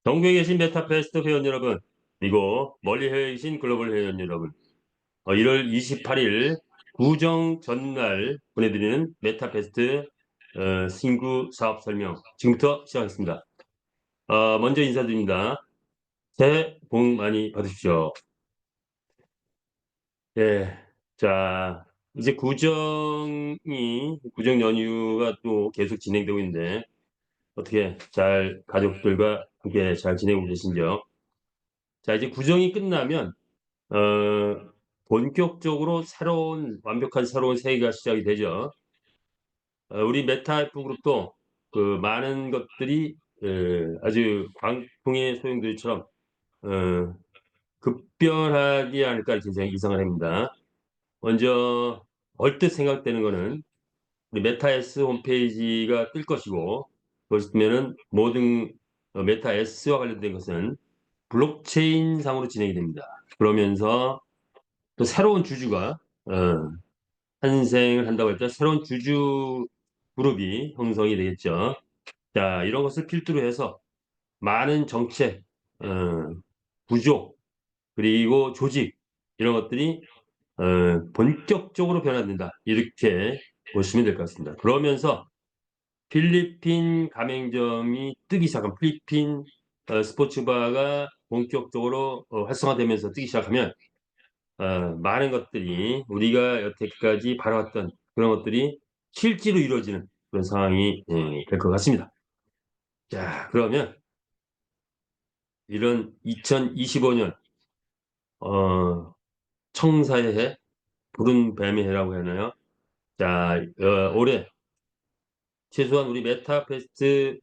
전국에 계신 메타페스트 회원 여러분, 그리고 멀리 해외에 계신 글로벌 회원 여러분, 1월 28일 구정 전날 보내드리는 메타페스트 신규 사업 설명 지금부터 시작하겠습니다. 먼저 인사드립니다. 새해 복 많이 받으십시오. 예, 자, 이제 구정 연휴가 또 계속 진행되고 있는데 어떻게 잘 가족들과 함께 잘 지내고 계신지요? 자, 이제 구정이 끝나면 본격적으로 완벽한 새로운 세계가 시작이 되죠. 우리 메타F 그룹도 그 많은 것들이 아주 광풍의 소용돌이처럼 어, 급변하지 않을까 이렇게 이상을 합니다. 먼저 얼뜻 생각되는 거는 우리 메타S 홈페이지가 뜰 것이고, 그것이 뜨면은 모든 메타S와 관련된 것은 블록체인 상으로 진행이 됩니다. 그러면서 또 새로운 주주가 탄생을 한다고 할때 새로운 주주 그룹이 형성이 되겠죠. 자, 이런 것을 필두로 해서 많은 정책, 어, 구조, 그리고 조직 이런 것들이 본격적으로 변화된다. 이렇게 보시면 될 것 같습니다. 그러면서 필리핀 가맹점이 뜨기 시작한 필리핀 스포츠바가 본격적으로 활성화되면서 뜨기 시작하면 많은 것들이 우리가 여태까지 바라왔던 그런 것들이 실제로 이루어지는 그런 상황이 될 것 같습니다. 자, 그러면 이런 2025년 청사의 해, 푸른 뱀의 해라고 하나요? 자, 올해 최소한 우리 메타페스트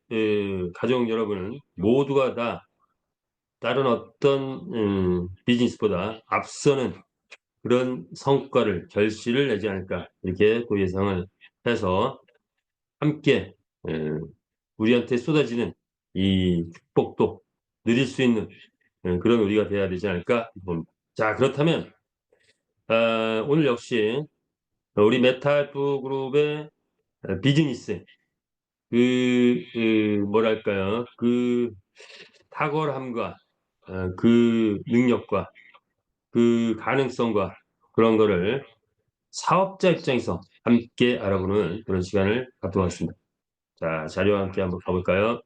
가족 여러분은 모두가 다 다른 어떤 비즈니스보다 앞서는 그런 성과를 결실을 내지 않을까 이렇게 또 예상을 해서 함께 우리한테 쏟아지는 이 축복도 누릴 수 있는 그런 우리가 돼야 되지 않을까 봅니다. 자, 그렇다면 오늘 역시 우리 메탈프 그룹의 비즈니스 뭐랄까요, 그 탁월함과 그 능력과 그 가능성과 그런 거를 사업자 입장에서 함께 알아보는 그런 시간을 갖도록 하겠습니다. 자, 자료와 함께 한번 가볼까요?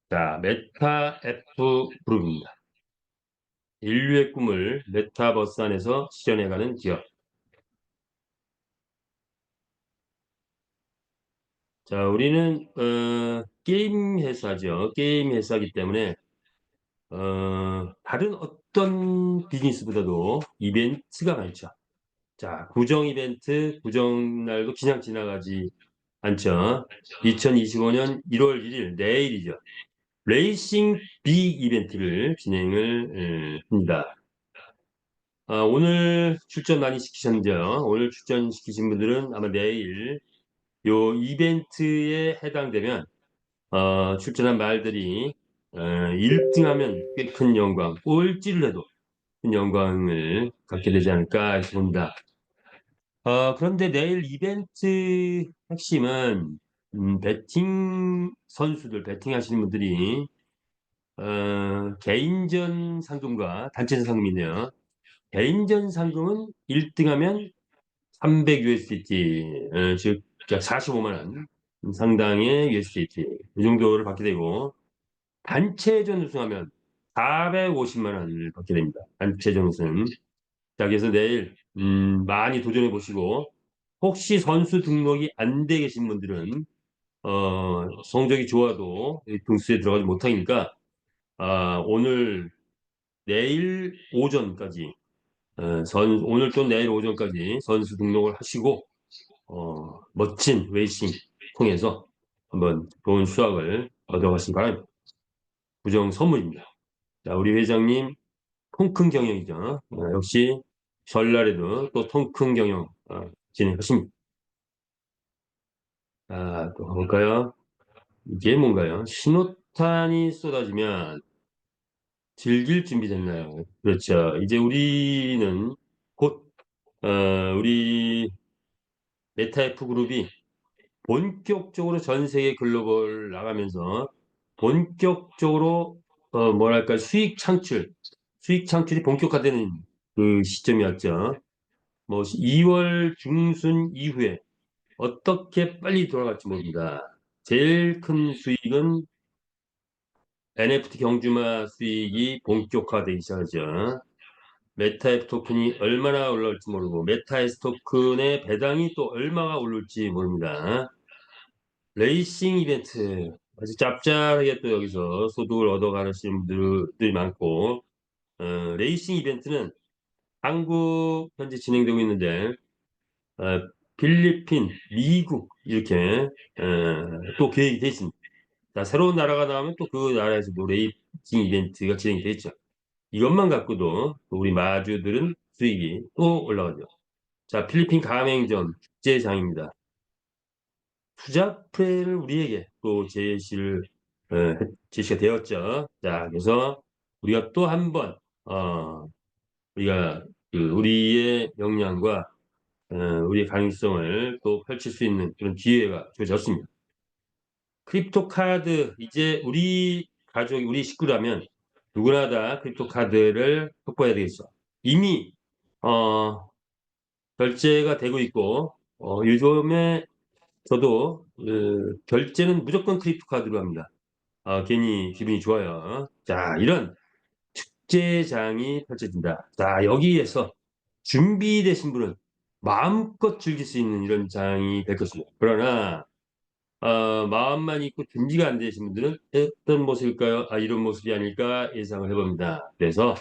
자, 메타 F 그룹입니다. 인류의 꿈을 메타버스 안에서 실현해가는 기업. 자, 우리는 게임 회사죠. 게임 회사이기 때문에 다른 어떤 비즈니스보다도 이벤트가 많죠. 자, 구정 이벤트, 구정 날도 그냥 지나가지 않죠. 2025년 1월 1일 내일이죠. 레이싱 비 이벤트를 진행을 합니다. 오늘 출전 많이 시키셨는데요. 오늘 출전시키신 분들은 아마 내일 요 이벤트에 해당되면 출전한 말들이 1등하면 꽤 큰 영광, 꼴찌를 해도 큰 영광을 갖게 되지 않을까 이렇게 봅니다. 그런데 내일 이벤트 핵심은 배팅 선수들, 배팅 하시는 분들이 개인전 상금과 단체전 상금이네요. 개인전 상금은 1등하면 300 USDT, 즉 45만 원 상당의 USDT 이 정도를 받게 되고 단체전 우승하면 450만 원을 받게 됩니다. 단체전 우승. 자, 그래서 내일 많이 도전해 보시고 혹시 선수 등록이 안 돼 계신 분들은 성적이 좋아도 이 등수에 들어가지 못하니까 오늘 내일 오전까지 오늘 또 내일 오전까지 선수 등록을 하시고 멋진 레이싱 통해서 한번 좋은 수확을 얻어가시기 바랍니다. 부정 선물입니다. 자, 우리 회장님 통큰 경영이죠. 역시 설날에도 또 통큰 경영 진행하십니다. 또 가볼까요? 이게 뭔가요? 신호탄이 쏟아지면 즐길 준비 됐나요? 그렇죠. 이제 우리는 곧, 우리 메타F 그룹이 본격적으로 전 세계 글로벌 나가면서 본격적으로, 뭐랄까, 수익 창출이 본격화되는 그 시점이었죠. 뭐, 2월 중순 이후에 어떻게 빨리 돌아갈지 모릅니다. 제일 큰 수익은 NFT 경주마 수익이 본격화되기 시작하죠. 메타앱 토큰이 얼마나 올라올지 모르고 메타에스 토큰의 배당이 또 얼마가 오를지 모릅니다. 레이싱 이벤트 아주 짭짤하게 또 여기서 소득을 얻어가시는 분들이 많고 레이싱 이벤트는 한국 현재 진행되고 있는데 어, 필리핀, 미국 이렇게 또 계획이 돼 있습니다. 자, 새로운 나라가 나오면 또 그 나라에서 또 레이싱 이벤트가 진행이 되죠. 이것만 갖고도 우리 마주들은 수익이 또 올라가죠. 자, 필리핀 가맹점 축제장입니다. 투자 플랜을 우리에게 또 어, 제시가 되었죠. 자, 그래서 우리가 또 한 번, 우리가 우리의 역량과 우리의 가능성을 또 펼칠 수 있는 그런 기회가 주어졌습니다. 크립토 카드, 이제 우리 가족, 우리 식구라면 누구나 다 크립토 카드를 확보해야 되겠어. 이미, 어, 결제가 되고 있고, 요즘에 저도 결제는 무조건 크립토 카드로 합니다. 괜히 기분이 좋아요. 자, 이런 축제장이 펼쳐진다. 자, 여기에서 준비되신 분은 마음껏 즐길 수 있는 이런 장이 될 것입니다. 그러나 마음만 있고 준비가 안 되신 분들은 어떤 모습일까요? 이런 모습이 아닐까 예상을 해봅니다. 그래서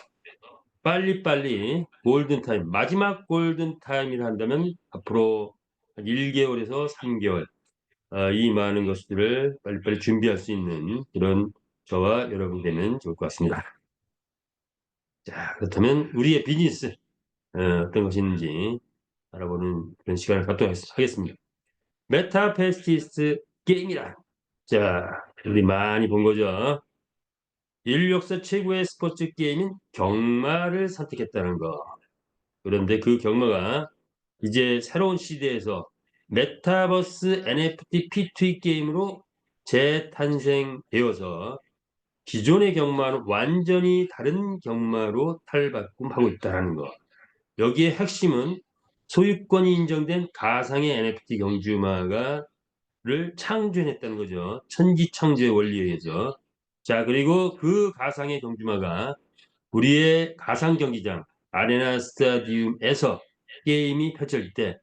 빨리빨리 골든타임, 마지막 골든타임이라 한다면 앞으로 한 1개월에서 3개월, 이 많은 것들을 빨리빨리 준비할 수 있는 그런 저와 여러분 되면 좋을 것 같습니다. 자, 그렇다면 우리의 비즈니스, 어떤 것이 있는지 알아보는 그런 시간을 갖도록 하겠습니다. 메타페스티스 게임이란, 자, 우리 많이 본 거죠. 인류 역사 최고의 스포츠 게임인 경마를 선택했다는 거. 그런데 그 경마가 이제 새로운 시대에서 메타버스 NFT P2E 게임으로 재탄생되어서 기존의 경마는 완전히 다른 경마로 탈바꿈하고 있다는 거. 여기에 핵심은 소유권이 인정된 가상의 NFT 경주마가 를 창조했다는 거죠. 천지창조의 원리에 의해서. 자, 그리고 그 가상의 경주마가 우리의 가상 경기장 아레나 스타디움에서 게임이 펼쳐질 때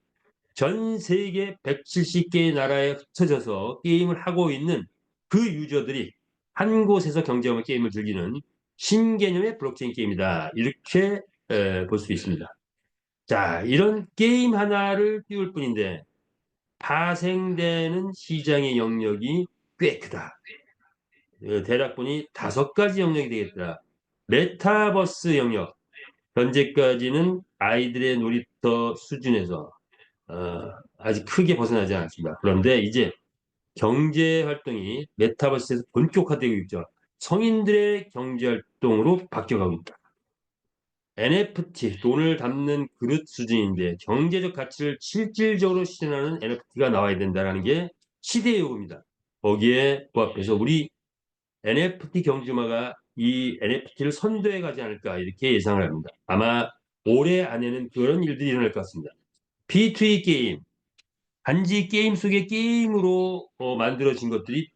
전 세계 170개의 나라에 흩어져서 게임을 하고 있는 그 유저들이 한 곳에서 경쟁하며 게임을 즐기는 신개념의 블록체인 게임이다. 이렇게 볼 수 있습니다. 자, 이런 게임 하나를 띄울 뿐인데 파생되는 시장의 영역이 꽤 크다. 대략 보니 5가지 영역이 되겠다. 메타버스 영역. 현재까지는 아이들의 놀이터 수준에서 아직 크게 벗어나지 않았습니다. 그런데 이제 경제 활동이 메타버스에서 본격화되고 있죠. 성인들의 경제 활동으로 바뀌어가고 있다. NFT, 돈을 담는 그릇 수준인데 경제적 가치를 실질적으로 실현하는 NFT가 나와야 된다는 게 시대의 요구입니다. 거기에 부합해서 우리 NFT 경주마가 이 NFT를 선도해 가지 않을까 이렇게 예상을 합니다. 아마 올해 안에는 그런 일들이 일어날 것 같습니다. P2E 게임, 단지 게임 속의 게임으로 만들어진 것들이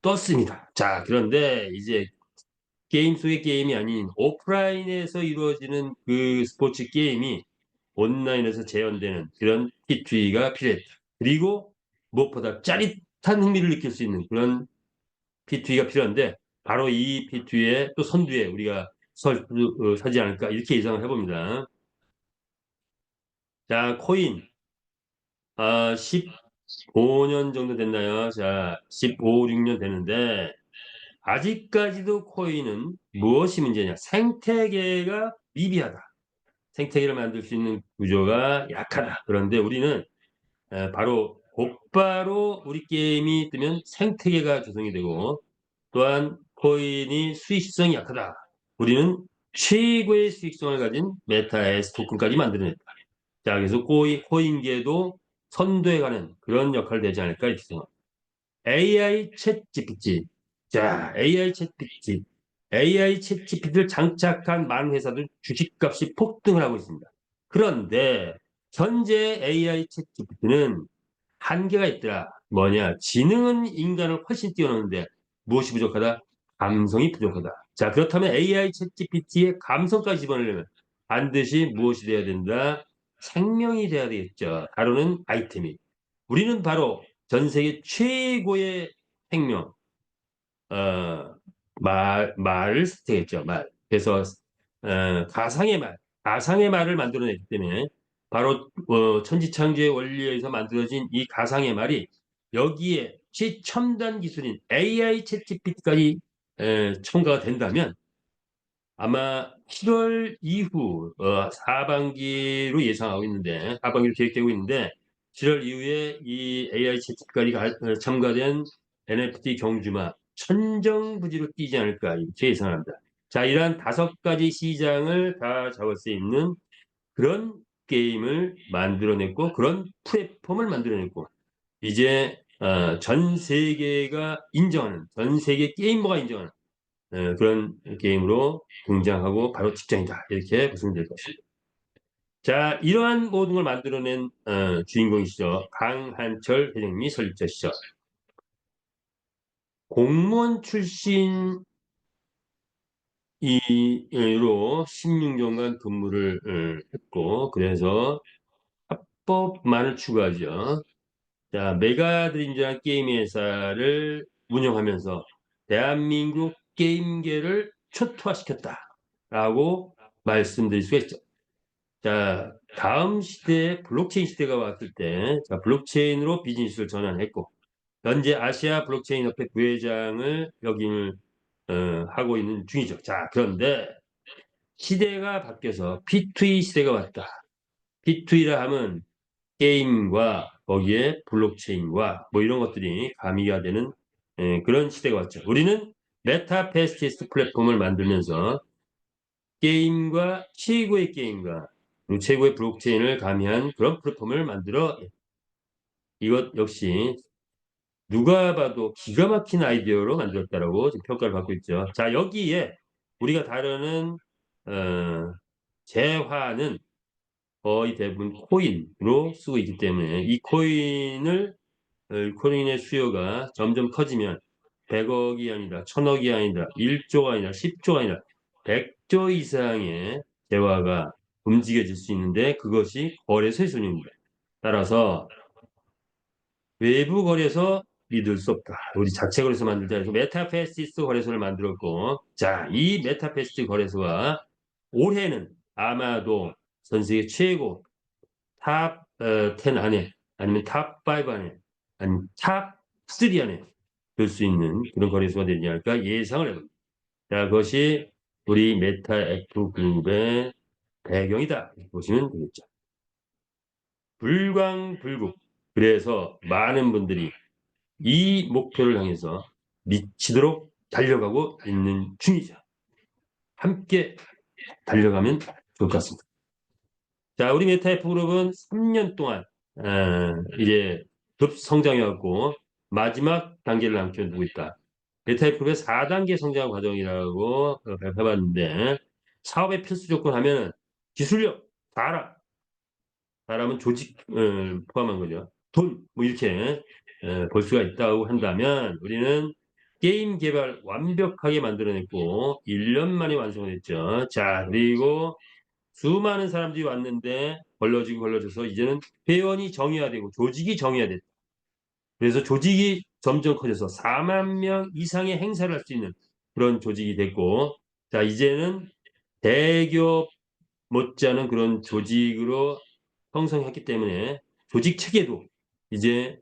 떴습니다. 자, 그런데 이제 게임 속의 게임이 아닌 오프라인에서 이루어지는 그 스포츠 게임이 온라인에서 재현되는 그런 P2E가 필요했다. 그리고 무엇보다 짜릿한 흥미를 느낄 수 있는 그런 P2E가 필요한데 바로 이 P2E의 또 선두에 우리가 서지 않을까 이렇게 예상을 해봅니다. 자, 코인 15년 정도 됐나요? 자, 15, 6년 되는데 아직까지도 코인은 무엇이 문제냐? 생태계가 미비하다. 생태계를 만들 수 있는 구조가 약하다. 그런데 우리는 바로 곧바로 우리 게임이 뜨면 생태계가 조성이 되고 또한 코인이 수익성이 약하다. 우리는 최고의 수익성을 가진 메타에스 토큰까지 만들어냈다. 자, 그래서 코인계도 선도해가는 그런 역할을 되지 않을까 이렇게 생각합니다. AI 챗 GPT. 자, AI 챗 GPT를 장착한 많은 회사들 주식값이 폭등을 하고 있습니다. 그런데 현재 AI 챗 GPT는 한계가 있더라. 뭐냐? 지능은 인간을 훨씬 뛰어넘는데 무엇이 부족하다? 감성이 부족하다. 자, 그렇다면 AI 챗 GPT의 감성까지 집어넣으려면 반드시 무엇이 돼야 된다? 생명이 돼야 되겠죠. 다루는 아이템이. 우리는 바로 전 세계 최고의 생명, 어, 말을 선택했죠. 말. 그래서 가상의 말을 만들어냈기 때문에 바로 천지창조의 원리에서 만들어진 이 가상의 말이 여기에 최첨단 기술인 AI 챗GPT까지 첨가가 된다면 아마 7월 이후 하반기로 예상하고 있는데 하반기로 계획되고 있는데 7월 이후에 이 AI 챗GPT까지 첨가된 NFT 경주마 천정부지로 뛰지 않을까 이렇게 예상합니다. 자, 이러한 5가지 시장을 다 잡을 수 있는 그런 게임을 만들어냈고 그런 플랫폼을 만들어냈고 이제 전 세계가 인정하는 전 세계 게이머가 인정하는 그런 게임으로 등장하고 바로 직장이다 이렇게 보시면 될 것 같습니다. 자, 이러한 모든 걸 만들어낸 주인공이시죠. 강한철 회장님이 설립자시죠. 공무원 출신으로 16년간 근무를 했고 그래서 합법만을 추구하죠. 자, 메가드림즈라는 게임 회사를 운영하면서 대한민국 게임계를 초토화시켰다라고 말씀드릴 수가 있죠. 자, 다음 시대에 블록체인 시대가 왔을 때, 자, 블록체인으로 비즈니스를 전환했고, 현재 아시아 블록체인 협회 부회장을 역임을 하고 있는 중이죠. 자, 그런데 시대가 바뀌어서 P2E 시대가 왔다. P2E라 하면 게임과 거기에 블록체인과 뭐 이런 것들이 가미가 되는 그런 시대가 왔죠. 우리는 메타페스티스 플랫폼을 만들면서 최고의 게임과 그리고 최고의 블록체인을 가미한 그런 플랫폼을 만들어 이것 역시 누가 봐도 기가 막힌 아이디어로 만들었다라고 지금 평가를 받고 있죠. 자, 여기에 우리가 다루는 재화는 거의 대부분 코인으로 쓰고 있기 때문에 이 코인의 수요가 점점 커지면 100억이 아니라 1000억이 아니라 1조가 아니라 10조가 아니라 100조 이상의 재화가 움직여질 수 있는데 그것이 거래소의 손입니다. 따라서 외부 거래소 믿을 수 없다. 우리 자체 거래소 만들자 해서 메타페스티스 거래소를 만들었고 자, 이 메타페스티스 거래소가 올해는 아마도 전 세계 최고 탑 10 안에 아니면 탑 5 안에 아니면 탑 3 안에 들 수 있는 그런 거래소가 되지 않을까 예상을 해봅니다. 자, 그것이 우리 메타 F 그룹의 배경이다. 이렇게 보시면 되겠죠. 불광불국. 그래서 많은 분들이 이 목표를 향해서 미치도록 달려가고 있는 중이죠. 함께 달려가면 좋을 것 같습니다. 자, 우리 메타F 그룹은 3년 동안 이제 급성장해왔고 마지막 단계를 남겨두고 있다. 메타F 그룹의 4단계 성장 과정이라고 발표해봤는데 사업의 필수 조건 하면은 기술력, 사람은 조직을 포함한 거죠. 돈, 뭐 이렇게 볼 수가 있다고 한다면 우리는 게임 개발 완벽하게 만들어냈고 1년 만에 완성했죠. 자, 그리고 수많은 사람들이 왔는데 걸러져서 이제는 회원이 정의화되고 조직이 정의화됐다. 그래서 조직이 점점 커져서 4만 명 이상의 행사를 할 수 있는 그런 조직이 됐고 자, 이제는 대기업 못지않은 그런 조직으로 형성했기 때문에 조직 체계도 이제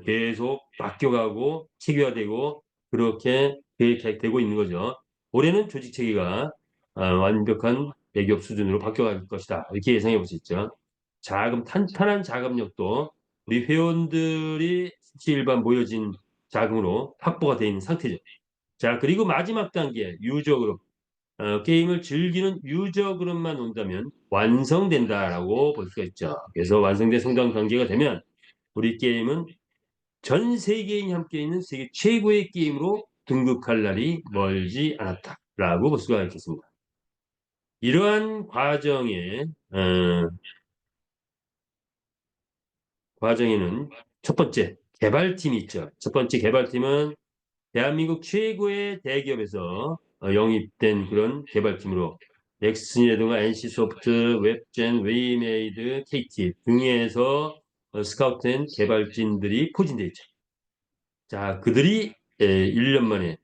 계속 바뀌어가고 체계화되고 그렇게 계획되고 있는 거죠. 올해는 조직 체계가 완벽한 대기업 수준으로 바뀌어갈 것이다. 이렇게 예상해 볼 수 있죠. 탄탄한 자금력도 우리 회원들이 일반 모여진 자금으로 확보가 되어 있는 상태죠. 자, 그리고 마지막 단계 유저 그룹. 게임을 즐기는 유저 그룹만 온다면 완성된다라고 볼 수가 있죠. 그래서 완성된 성장 단계가 되면 우리 게임은 전 세계인이 함께 있는 세계 최고의 게임으로 등극할 날이 멀지 않았다라고 볼 수가 있겠습니다. 이러한 과정에는 첫 번째 개발팀이 있죠. 첫 번째 개발팀은 대한민국 최고의 대기업에서 영입된 그런 개발팀으로 넥슨이라든가 NC소프트, 웹젠, 웨이메이드, KT 등에서 스카우트된 개발진들이 포진되어 있죠. 자, 그들이 1년 만에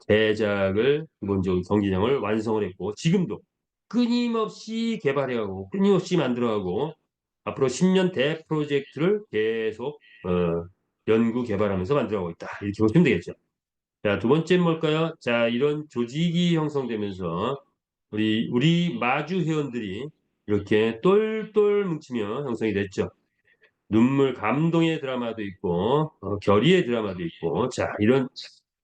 대작을 기본적으로 경기장을 완성을 했고 지금도 끊임없이 개발해가고 끊임없이 만들어가고 앞으로 10년 대 프로젝트를 계속 연구 개발하면서 만들어가고 있다. 이렇게 보시면 되겠죠. 자, 두 번째는 뭘까요? 자, 이런 조직이 형성되면서 우리 마주 회원들이 이렇게 똘똘 뭉치며 형성이 됐죠. 눈물 감동의 드라마도 있고 결의의 드라마도 있고 자 이런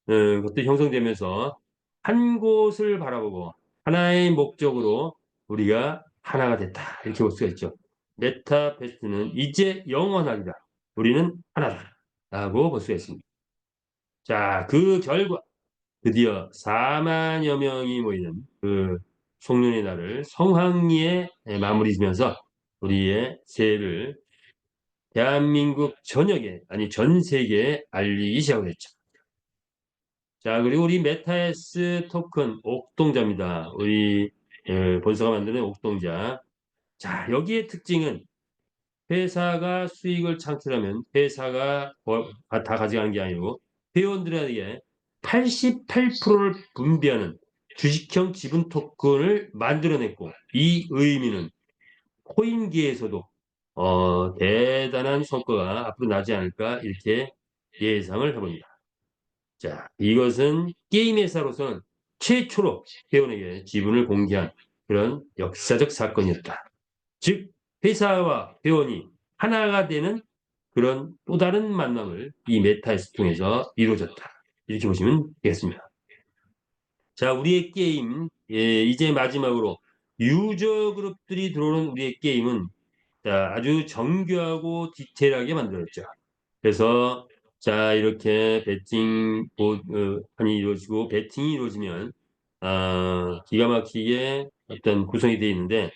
것들이 형성되면서 한 곳을 바라보고 하나의 목적으로 우리가 하나가 됐다 이렇게 볼 수가 있죠. 메타페스트는 이제 영원하리라. 우리는 하나다 라고 볼 수가 있습니다. 자, 그 결과 드디어 4만여 명이 모이는 그 송년의 날을 성황리에 마무리 지면서 우리의 새해를 대한민국 전역에, 아니 전 세계에 알리기 시작했죠. 자, 그리고 우리 메타에스 토큰 옥동자입니다. 우리 본사가 만드는 옥동자. 자, 여기에 특징은 회사가 수익을 창출하면 회사가 다 가져가는 게 아니고 회원들에게 88%를 분배하는 주식형 지분 토큰을 만들어냈고 이 의미는 코인계에서도 대단한 성과가 앞으로 나지 않을까 이렇게 예상을 해봅니다. 자, 이것은 게임 회사로서는 최초로 회원에게 지분을 공개한 그런 역사적 사건이었다. 즉 회사와 회원이 하나가 되는 그런 또 다른 만남을 이 메타에스 통해서 이루어졌다. 이렇게 보시면 되겠습니다. 자, 우리의 게임 이제 마지막으로 유저 그룹들이 들어오는 우리의 게임은 자, 아주 정교하고 디테일하게 만들었죠. 그래서 자 이렇게 판이 이루어지고 배팅이 이루어지면 기가 막히게 어떤 구성이 되어 있는데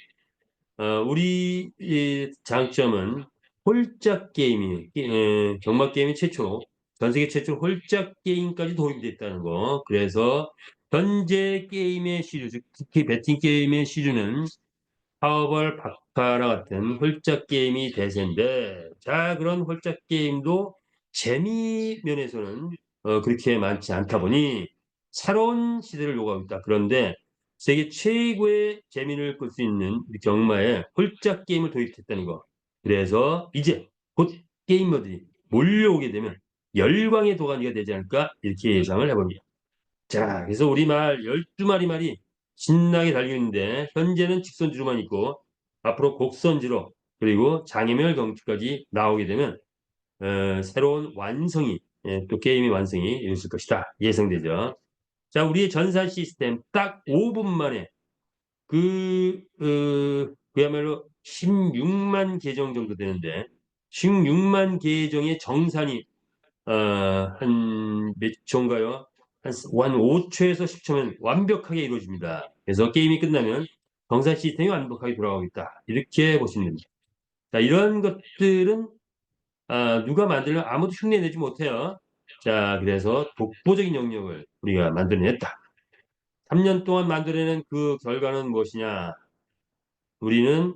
우리 이 장점은 홀짝 게임이 경마 게임이 최초로 전 세계 최초로 홀짝 게임까지 도입됐다는 거. 그래서 현재 게임의 시류, 즉 특히 배팅 게임의 시류는 파워벌 박파라 같은 홀짝 게임이 대세인데, 자, 그런 홀짝 게임도 재미 면에서는 그렇게 많지 않다 보니 새로운 시대를 요구하고 있다. 그런데 세계 최고의 재미를 끌 수 있는 우리 경마에 홀짝 게임을 도입했다는 거. 그래서 이제 곧 게이머들이 몰려오게 되면 열광의 도가니가 되지 않을까 이렇게 예상을 해봅니다. 자, 그래서 우리 말 12마리 말이 신나게 달리고 있는데 현재는 직선주로만 있고 앞으로 곡선주로 그리고 장애멸 경주까지 나오게 되면 새로운 완성이 또 게임의 완성이 이루어질 것이다 예상되죠. 자, 우리의 전산 시스템 딱 5분 만에 그야말로 16만 계정 정도 되는데 16만 계정의 정산이 한 몇 초인가요? 한 5초에서 10초면 완벽하게 이루어집니다. 그래서 게임이 끝나면 정산 시스템이 완벽하게 돌아가고 있다. 이렇게 보시면 됩니다. 자, 이런 것들은 누가 만들면 아무도 흉내내지 못해요. 자, 그래서 독보적인 영역을 우리가 만들어냈다. 3년 동안 만들어낸 그 결과는 무엇이냐? 우리는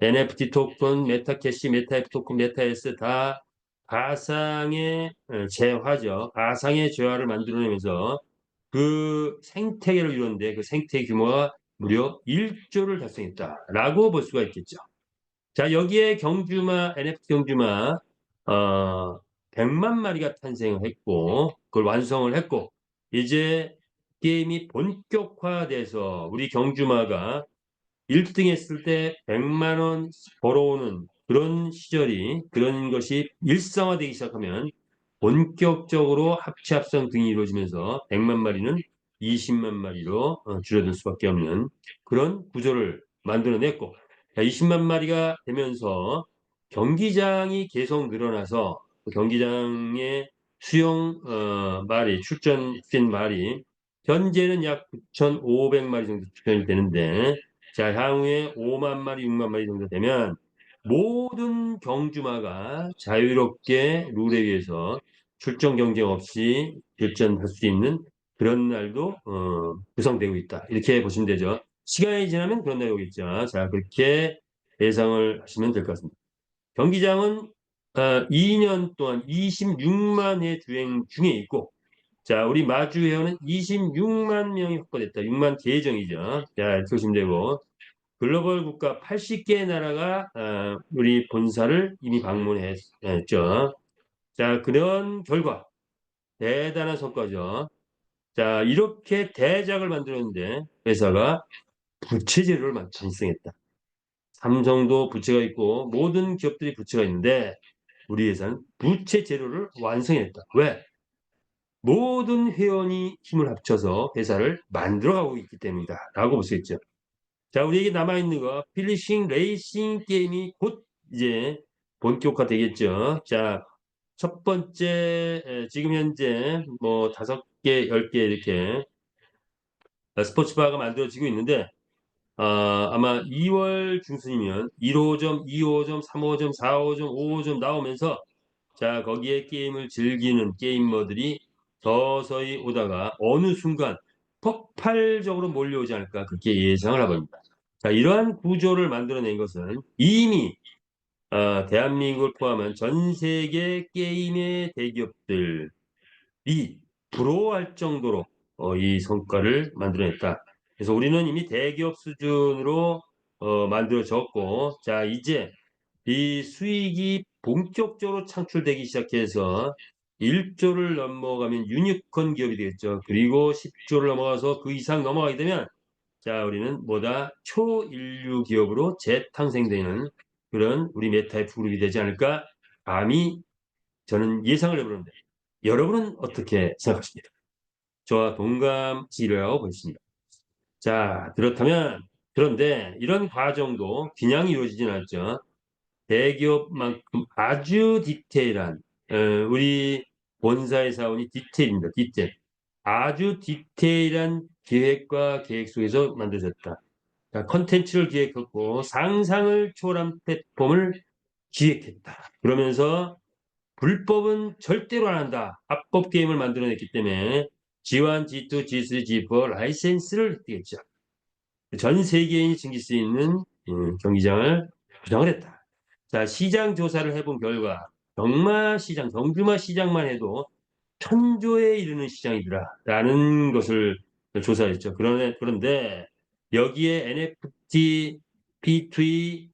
NFT 토큰, 메타캐시, 메타F 토큰, 메타S 다 가상의 재화죠. 가상의 재화를 만들어내면서 그 생태계를 이루는데 그 생태 규모가 무려 1조를 달성했다라고 볼 수가 있겠죠. 자, 여기에 경주마, NFT 경주마 100만 마리가 탄생을 했고 그걸 완성을 했고 이제 게임이 본격화돼서 우리 경주마가 1등 했을 때 100만 원 벌어오는 그런 것이 일상화되기 시작하면 본격적으로 합체 합성 등이 이루어지면서 100만 마리는 20만 마리로 줄어들 수밖에 없는 그런 구조를 만들어냈고, 20만 마리가 되면서 경기장이 계속 늘어나서 그 경기장의 수용 말이 출전된 말이 현재는 약 9,500마리 정도 출전이 되는데, 자 향후에 5만 마리, 6만 마리 정도 되면 모든 경주마가 자유롭게 룰에 의해서 출전 경쟁 없이 결전할 수 있는 그런 날도 구성되고 있다. 이렇게 보시면 되죠. 시간이 지나면 그런 날이 오겠죠. 자, 그렇게 예상을 하시면 될 것 같습니다. 경기장은 2년 동안 26만 회 주행 중에 있고, 자, 우리 마주 회원은 26만 명이 확보됐다. 6만 계정이죠. 자, 이렇게 보시면 되고, 글로벌 국가 80개 나라가 우리 본사를 이미 방문했죠. 자, 그런 결과 대단한 성과죠. 자, 이렇게 대작을 만들었는데 회사가 부채 제로를 완성했다. 삼성도 부채가 있고 모든 기업들이 부채가 있는데 우리 회사는 부채 제로를 완성했다. 왜? 모든 회원이 힘을 합쳐서 회사를 만들어가고 있기 때문이다. 라고 볼 수 있죠. 자, 우리에게 남아있는 거 필리싱 레이싱 게임이 곧 이제 본격화 되겠죠. 자, 첫 번째 지금 현재 뭐 5개, 10개 이렇게 스포츠바가 만들어지고 있는데 아마 2월 중순이면 1호점, 2호점, 3호점, 4호점, 5호점 나오면서 자 거기에 게임을 즐기는 게이머들이 서서히 오다가 어느 순간 폭발적으로 몰려오지 않을까 그렇게 예상을 해봅니다. 자 이러한 구조를 만들어낸 것은 이미 대한민국을 포함한 전 세계 게임의 대기업들이 부러워할 정도로 이 성과를 만들어냈다. 그래서 우리는 이미 대기업 수준으로 만들어졌고, 자 이제 이 수익이 본격적으로 창출되기 시작해서 1조를 넘어가면 유니콘 기업이 되겠죠. 그리고 10조를 넘어가서 그 이상 넘어가게 되면 자 우리는 뭐다 초인류 기업으로 재탄생되는 그런 우리 메타F 그룹이 되지 않을까 감히 저는 예상을 해보는데 여러분은 어떻게 생각하십니까? 저와 동감지라고 보십니다. 자 그렇다면 그런데 이런 과정도 그냥 이루어지진 않죠. 대기업만큼 아주 디테일한 우리 본사의 사원이 디테일입니다. 디테일. 아주 디테일한 계획과 계획 속에서 만들어졌다. 자, 컨텐츠를 기획했고 상상을 초월한 플랫폼을 기획했다. 그러면서 불법은 절대로 안 한다. 합법 게임을 만들어냈기 때문에 G1, G2, G3, G4 라이센스를 획득했죠. 전 세계인이 즐길 수 있는 경기장을 구성을 했다. 자, 시장 조사를 해본 결과 경마 시장, 경주마 시장만 해도 천조에 이르는 시장이더라라는 것을 조사했죠. 그런데 여기에 NFT, P2E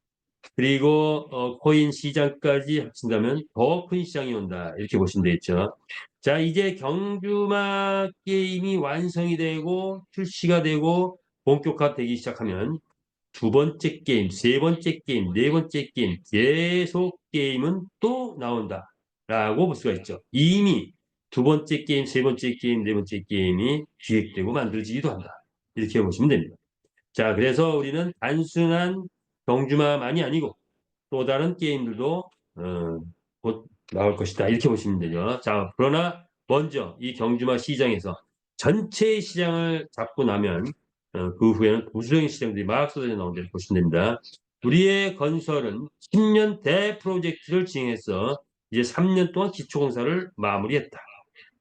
그리고 코인 시장까지 합친다면 더 큰 시장이 온다. 이렇게 보시면 되겠죠. 자, 이제 경주마 게임이 완성이 되고 출시가 되고 본격화되기 시작하면 두 번째 게임, 세 번째 게임, 네 번째 게임, 계속 게임은 또 나온다라고 볼 수가 있죠. 이미 두 번째 게임, 세 번째 게임, 네 번째 게임이 기획되고 만들어지기도 한다. 이렇게 보시면 됩니다. 자, 그래서 우리는 단순한 경주마만이 아니고 또 다른 게임들도 곧 나올 것이다. 이렇게 보시면 되죠. 자, 그러나 먼저 이 경주마 시장에서 전체 시장을 잡고 나면 그 후에는 부수적인 시장들이 막 쏟아져 나온다 이렇게 보시면 됩니다. 우리의 건설은 10년 대프로젝트를 진행해서 이제 3년 동안 기초공사를 마무리했다.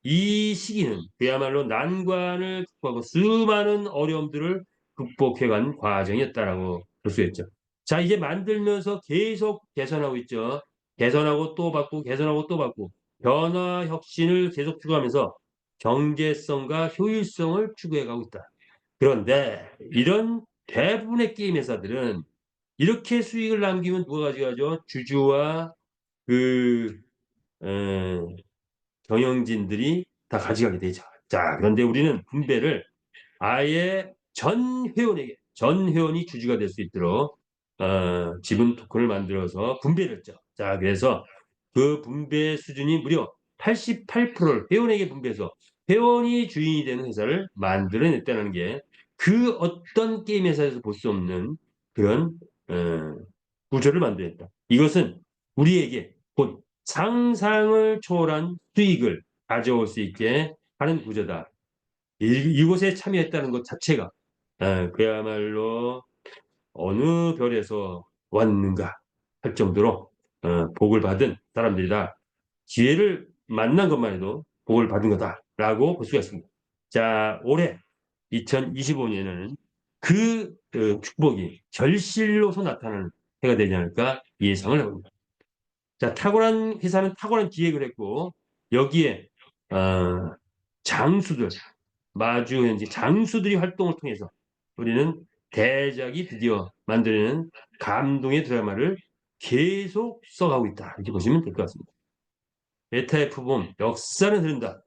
이 시기는 그야말로 난관을 극복하고 수많은 어려움들을 극복해간 과정이었다라고 볼 수 있죠. 자, 이제 만들면서 계속 개선하고 있죠. 개선하고 또 바꾸고 개선하고 또 바꾸고 변화 혁신을 계속 추구하면서 경제성과 효율성을 추구해가고 있다. 그런데 이런 대부분의 게임 회사들은 이렇게 수익을 남기면 누가 가져가죠? 주주와 그 에, 경영진들이 다 가져가게 되죠. 자, 그런데 우리는 분배를 아예 전 회원이 주주가 될 수 있도록 지분 토큰을 만들어서 분배를 했죠. 자, 그래서 그 분배 수준이 무려 88%를 회원에게 분배해서 회원이 주인이 되는 회사를 만들어냈다는 게 그 어떤 게임 회사에서 볼 수 없는 그런 어, 구조를 만들었다. 이것은 우리에게 곧 상상을 초월한 수익을 가져올 수 있게 하는 구조다. 이곳에 참여했다는 것 자체가 그야말로 어느 별에서 왔는가 할 정도로 복을 받은 사람들이다. 기회를 만난 것만 해도 복을 받은 거다라고 볼 수가 있습니다. 자, 올해 2025년에는 그 축복이 결실로서 나타나는 해가 되지 않을까 예상을 해봅니다. 자, 탁월한 회사는 탁월한 기획을 했고 여기에 어, 장수들 마주 현지 장수들이 활동을 통해서 우리는 대작이 드디어 만드는 감동의 드라마를 계속 써가고 있다. 이렇게 보시면 될 것 같습니다. 베타의 표범, 역사는 흐른다.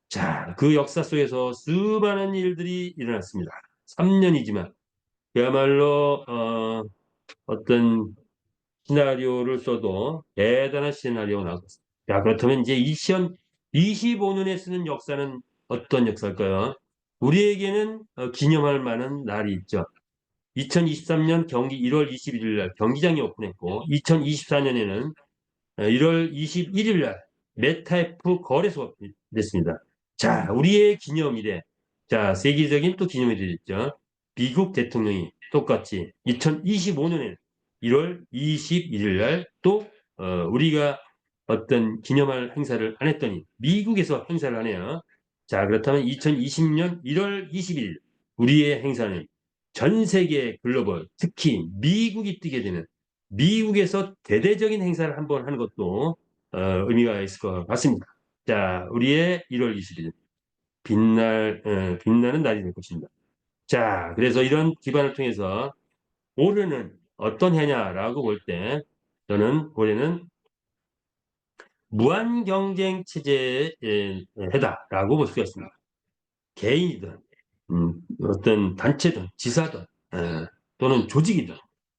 자, 그 역사 속에서 수많은 일들이 일어났습니다. 3년이지만 그야말로 어떤 시나리오를 써도 대단한 시나리오가 나왔습니다. 자, 그렇다면 이제 2025년에 쓰는 역사는 어떤 역사일까요? 우리에게는 기념할 만한 날이 있죠. 2023년 경기 1월 21일 날 경기장이 오픈했고 2024년에는 1월 21일 날 메타F 거래소가 됐습니다. 자, 우리의 기념일에 자, 세계적인 또 기념일이 있죠. 미국 대통령이 똑같이 2025년에 1월 21일 날 또 우리가 어떤 기념할 행사를 안 했더니 미국에서 행사를 하네요. 자, 그렇다면 2020년 1월 21일 우리의 행사는 전 세계 글로벌, 특히 미국이 뜨게 되는 미국에서 대대적인 행사를 한번 하는 것도 의미가 있을 것 같습니다. 자, 우리의 1월 20일 빛나는 날이 될 것입니다. 자, 그래서 이런 기반을 통해서 올해는 어떤 해냐라고 볼 때 저는 올해는 무한 경쟁 체제의 해다라고 볼 수가 있습니다. 개인이든 어떤 단체든 지사든 또는 조직이든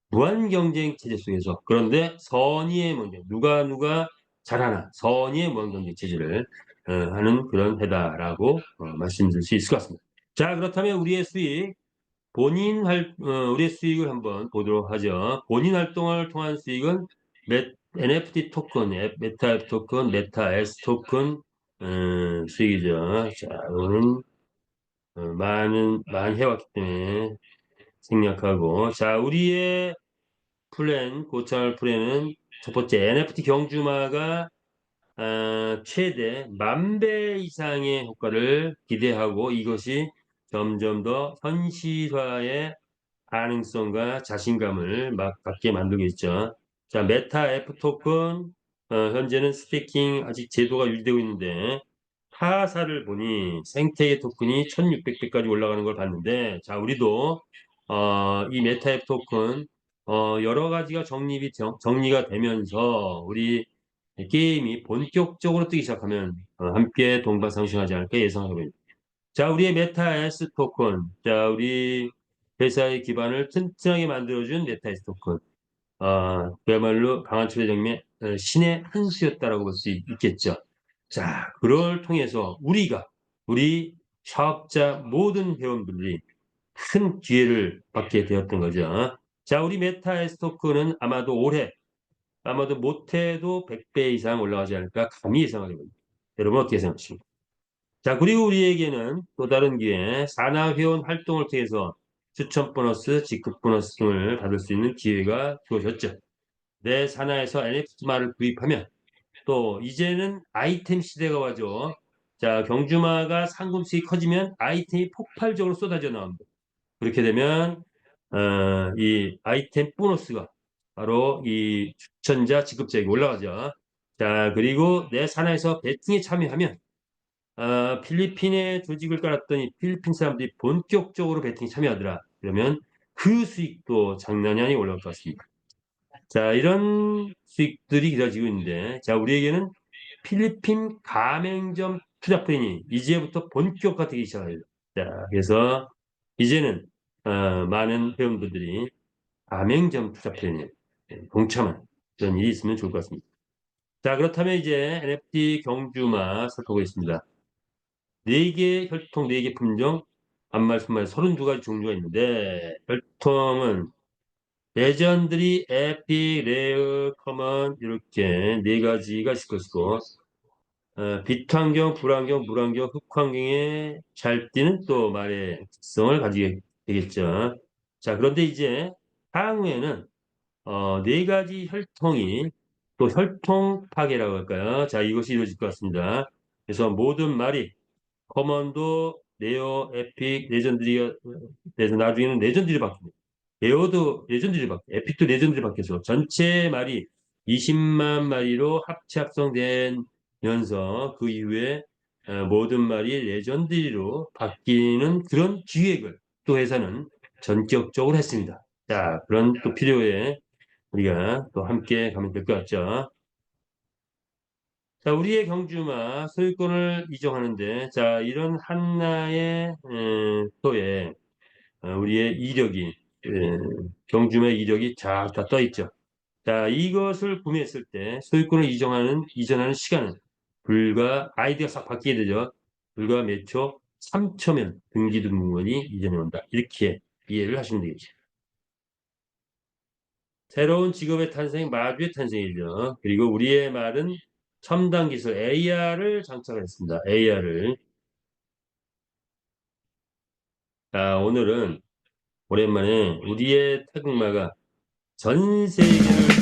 무한 경쟁 체제 속에서 그런데 선의의 문제 누가 잘하나 선의의 무한 경쟁 체제를 하는 그런 해다라고 말씀드릴 수 있을 것 같습니다. 자, 그렇다면 우리의 수익을 한번 보도록 하죠. 본인 활동을 통한 수익은 NFT 토큰, 메타 토큰, 메타 S 토큰 수익이죠. 자, 이거는 많이 해왔기 때문에 생략하고 자, 우리의 고찰 플랜은 첫 번째 NFT 경주마가 최대 10,000배 이상의 효과를 기대하고 이것이 점점 더 현실화의 가능성과 자신감을 막 갖게 만들겠죠. 자, 메타 F 토큰 현재는 스테이킹 아직 제도가 유지되고 있는데 타사를 보니 생태계 토큰이 1,600배까지 올라가는 걸 봤는데 자, 우리도 이 메타 F 토큰 여러 가지가 정리가 되면서 우리 게임이 본격적으로 뜨기 시작하면 함께 동반상승하지 않을까 예상하고 있습니다. 자, 우리의 메타 S 토큰. 자, 우리 회사의 기반을 튼튼하게 만들어준 메타 S 토큰. 그야말로 강한 초대장면 신의 한 수였다라고 볼 수 있겠죠. 자, 그걸 통해서 우리 사업자 모든 회원들이 큰 기회를 받게 되었던 거죠. 자, 우리 메타 S 토큰은 아마도 못해도 100배 이상 올라가지 않을까 감히 예상하게 됩니다. 여러분 어떻게 생각하십니까? 자, 그리고 우리에게는 또 다른 기회, 산하회원 활동을 통해서 추천 보너스, 직급 보너스 등을 받을 수 있는 기회가 주어졌죠. 내 산하에서 NFT마를 구입하면 또 이제는 아이템 시대가 와죠. 자, 경주마가 상금 수익 커지면 아이템이 폭발적으로 쏟아져 나옵니다. 그렇게 되면 이 아이템 보너스가 바로 이 추천자 지급자에게 올라가죠. 자, 그리고 내 산하에서 배팅에 참여하면 필리핀에 조직을 깔았더니 필리핀 사람들이 본격적으로 배팅에 참여하더라. 그러면 그 수익도 장난이 아니게 올라올 것 같습니다. 자, 이런 수익들이 기다려지고 있는데, 자, 우리에게는 필리핀 가맹점 투자 플랜이 이제부터 본격화되기 시작합니다. 자, 그래서 이제는 많은 회원분들이 가맹점 투자 플랜에 동참한 그런 일이 있으면 좋을 것 같습니다. 자, 그렇다면 이제 NFT 경주마 살펴보겠습니다. 4개 혈통, 4개 품종, 반말, 순말 32가지 종류가 있는데, 혈통은 레전드리, 에픽, 레어, 커먼 이렇게 4가지가 있을 것이고, 빛환경, 불환경, 물환경, 흑환경에 잘 뛰는 또 말의 특성을 가지게 되겠죠. 자, 그런데 이제 향후에는 4가지 혈통이 또 혈통 파괴라고 할까요? 자, 이것이 이루어질 것 같습니다. 그래서 모든 말이 커먼도 네오, 에픽, 레전드리가 돼서 나중에는 레전드리 바뀝니다. 네오도 레전드리 바뀌고 에픽도 레전드리 바뀌어서 전체 말이 20만 마리로 합치합성되면서 그 이후에 모든 말이 레전드리로 바뀌는 그런 기획을 또 회사는 전격적으로 했습니다. 자, 그런 또 필요에 우리가 또 함께 가면 될 것 같죠. 자, 우리의 경주마 소유권을 이정하는데, 자, 이런 한나의 토에 우리의 이력이, 경주마의 이력이 쫙 다 떠 있죠. 자, 이것을 구매했을 때 소유권을 이전하는 시간은 아이디가 싹 바뀌게 되죠. 불과 몇 초? 3초면 등기등본이 이전해 온다. 이렇게 이해를 하시면 되겠죠. 새로운 직업의 탄생, 마주의 탄생이죠. 그리고 우리의 말은 첨단 기술 AR을 장착했습니다. AR을. 자, 오늘은 오랜만에 우리의 태국마가 전 세계를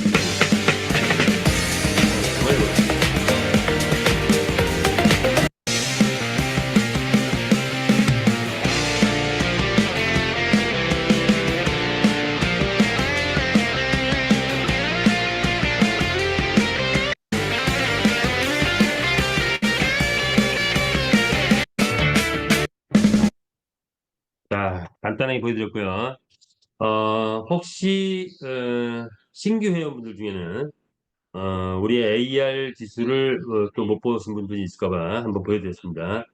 정말 자, 간단하게 보여드렸고요. 혹시 신규 회원분들 중에는 우리의 AR 기술을 또 못 보신 분들이 있을까봐 한번 보여드렸습니다.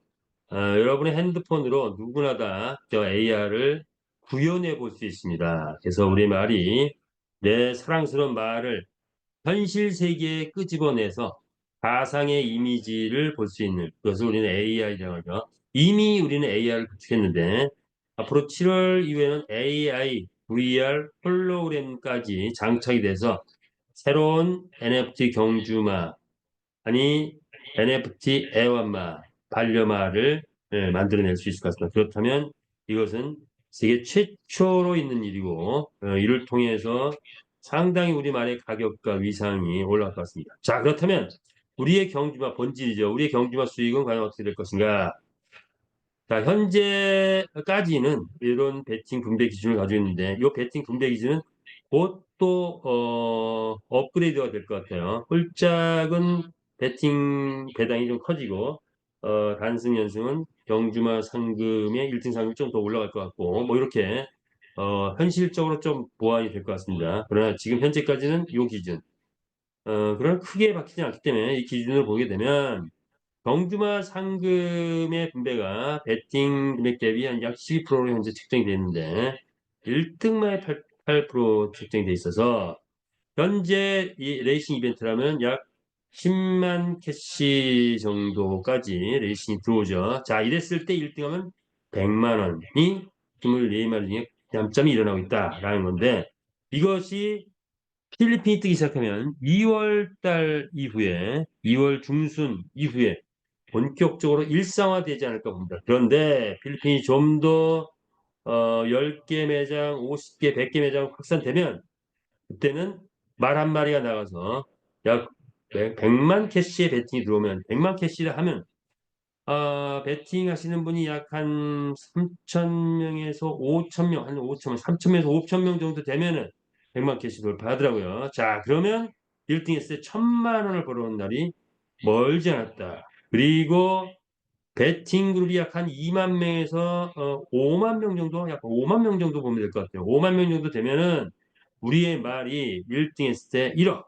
여러분의 핸드폰으로 누구나 다 저 AR을 구현해 볼 수 있습니다. 그래서 우리 말이 내 사랑스러운 말을 현실 세계에 끄집어내서 가상의 이미지를 볼 수 있는 그것을 우리는 AI라고 하죠. 이미 우리는 AI를 구축했는데 앞으로 7월 이후에는 AI, VR, 홀로그램까지 장착이 돼서 새로운 NFT 경주마 아니 NFT 애완마, 반려마를 만들어낼 수 있을 것 같습니다. 그렇다면 이것은 세계 최초로 있는 일이고 이를 통해서 상당히 우리말의 가격과 위상이 올라갈 것 같습니다. 자, 그렇다면 우리의 경주마 본질이죠. 우리의 경주마 수익은 과연 어떻게 될 것인가? 자, 현재까지는 이런 배팅 분배 기준을 가지고 있는데, 이 배팅 분배 기준은 곧 또, 업그레이드가 될 것 같아요. 홀짝은 배팅 배당이 좀 커지고, 단승 연승은 경주마 상금의 1등 상금이 좀 더 올라갈 것 같고, 뭐 이렇게, 현실적으로 좀 보완이 될 것 같습니다. 그러나 지금 현재까지는 이 기준. 그러나 크게 바뀌지 않기 때문에 이 기준을 보게 되면, 경주마 상금의 분배가 배팅 금액 대비 한 약 12%로 현재 책정이 되어 있는데 1등만에 8% 책정이 되어 있어서 현재 이 레이싱 이벤트라면 약 10만 캐시 정도까지 레이싱이 들어오죠. 자, 이랬을 때 1등하면 100만 원이 24마리 중에 dam점이 일어나고 있다라는 건데 이것이 필리핀이 뜨기 시작하면 2월 달 이후에 2월 중순 이후에 본격적으로 일상화되지 않을까 봅니다. 그런데 필리핀이 좀 더 10개 매장, 50개, 100개 매장 확산되면 그때는 말 한 마리가 나가서 약 100만 캐시의 베팅이 들어오면 100만 캐시를 하면 베팅 하시는 분이 약 한 3천 명에서 5천 명, 한 5천 명, 3천 명에서 5천 명 정도 되면은 100만 캐시 돌파하더라고요. 자, 그러면 1등 했을 때 1,000만 원을 벌어온 날이 멀지 않았다. 그리고 베팅 그룹이 약 한 2만 명에서 5만 명 정도, 약 5만 명 정도 보면 될 것 같아요. 5만 명 정도 되면은 우리의 말이 1등 했을 때 1억,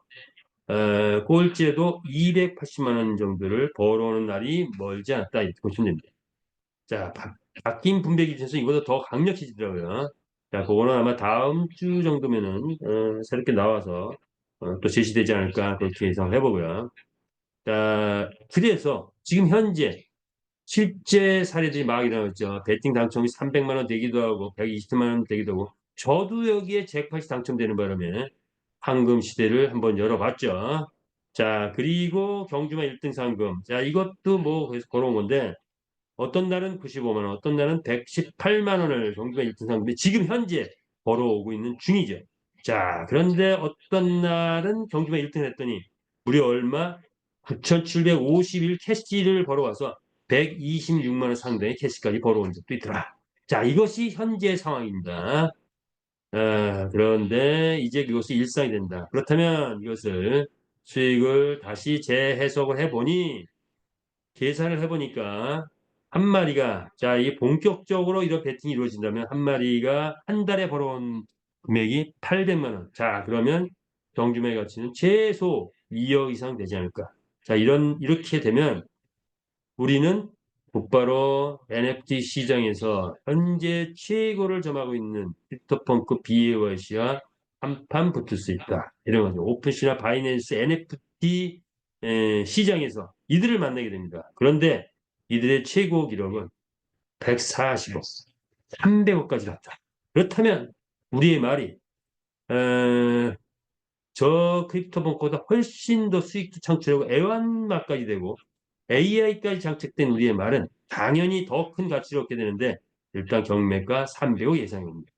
꼴찌에도 280만 원 정도를 벌어오는 날이 멀지 않았다 이렇게 보시면 됩니다. 자, 바뀐 분배 기준에서 이보다 더 강력해지더라고요. 자, 그거는 아마 다음 주 정도면은 새롭게 나와서 또 제시되지 않을까 그렇게 예상을 해보고요. 자, 그래서 지금 현재 실제 사례들이 막 일어나고 있죠. 배팅 당첨이 300만 원 되기도 하고 120만 원 되기도 하고 저도 여기에 잭팟이 당첨되는 바람에 황금 시대를 한번 열어봤죠. 자, 그리고 경주마 1등 상금. 자, 이것도 뭐 계속 걸어온 건데 어떤 날은 95만 원, 어떤 날은 118만 원을 경주마 1등 상금이 지금 현재 벌어오고 있는 중이죠. 자, 그런데 어떤 날은 경주마 1등 했더니 무려 얼마? 9,751 캐시를 벌어와서 126만 원 상당의 캐시까지 벌어온 적도 있더라. 자, 이것이 현재 상황입니다. 그런데 이제 그것이 일상이 된다. 그렇다면 이것을 수익을 다시 재해석을 해보니 계산을 해보니까 한 마리가 자, 이 본격적으로 이런 베팅이 이루어진다면 한 마리가 한 달에 벌어온 금액이 800만 원. 자, 그러면 경주마의 가치는 최소 2억 이상 되지 않을까. 자, 이렇게 되면 우리는 곧바로 NFT 시장에서 현재 최고를 점하고 있는 크립토펑크 BAYC와 한판 붙을 수 있다. 이런 거죠. 오픈시나 바이낸스 NFT 시장에서 이들을 만나게 됩니다. 그런데 이들의 최고 기록은 140억, 300억까지 갔다. 그렇다면 우리의 말이 저 크립토번보다 훨씬 더 수익도 창출하고 애완말까지 되고 AI까지 장착된 우리의 말은 당연히 더 큰 가치를 얻게 되는데 일단 경매가 300억 예상입니다.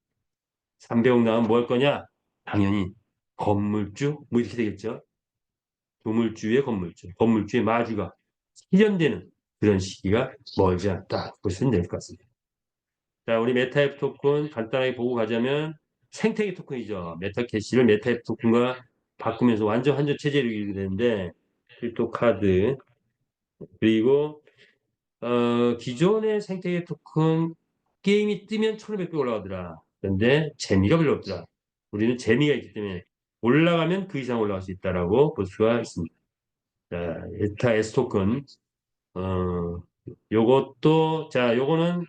300억 나오면 뭐 할 거냐? 당연히 건물주 뭐 이렇게 되겠죠. 조물주의 건물주, 건물주의 마주가 실현되는 그런 시기가 멀지 않다 보시면 될 것 같습니다. 자, 우리 메타앱 토큰 간단하게 보고 가자면 생태계 토큰이죠. 메타캐시를 메타앱 토큰과 바꾸면서 완전 한전 체제로 이루게 되는데 크립토 카드 그리고 기존의 생태계 토큰 게임이 뜨면 1,500배 올라가더라. 그런데 재미가 별로 없더라. 우리는 재미가 있기 때문에 올라가면 그 이상 올라갈 수 있다라고 볼 수가 있습니다. 자, 에타 S 토큰 어, 요것도 자, 요거는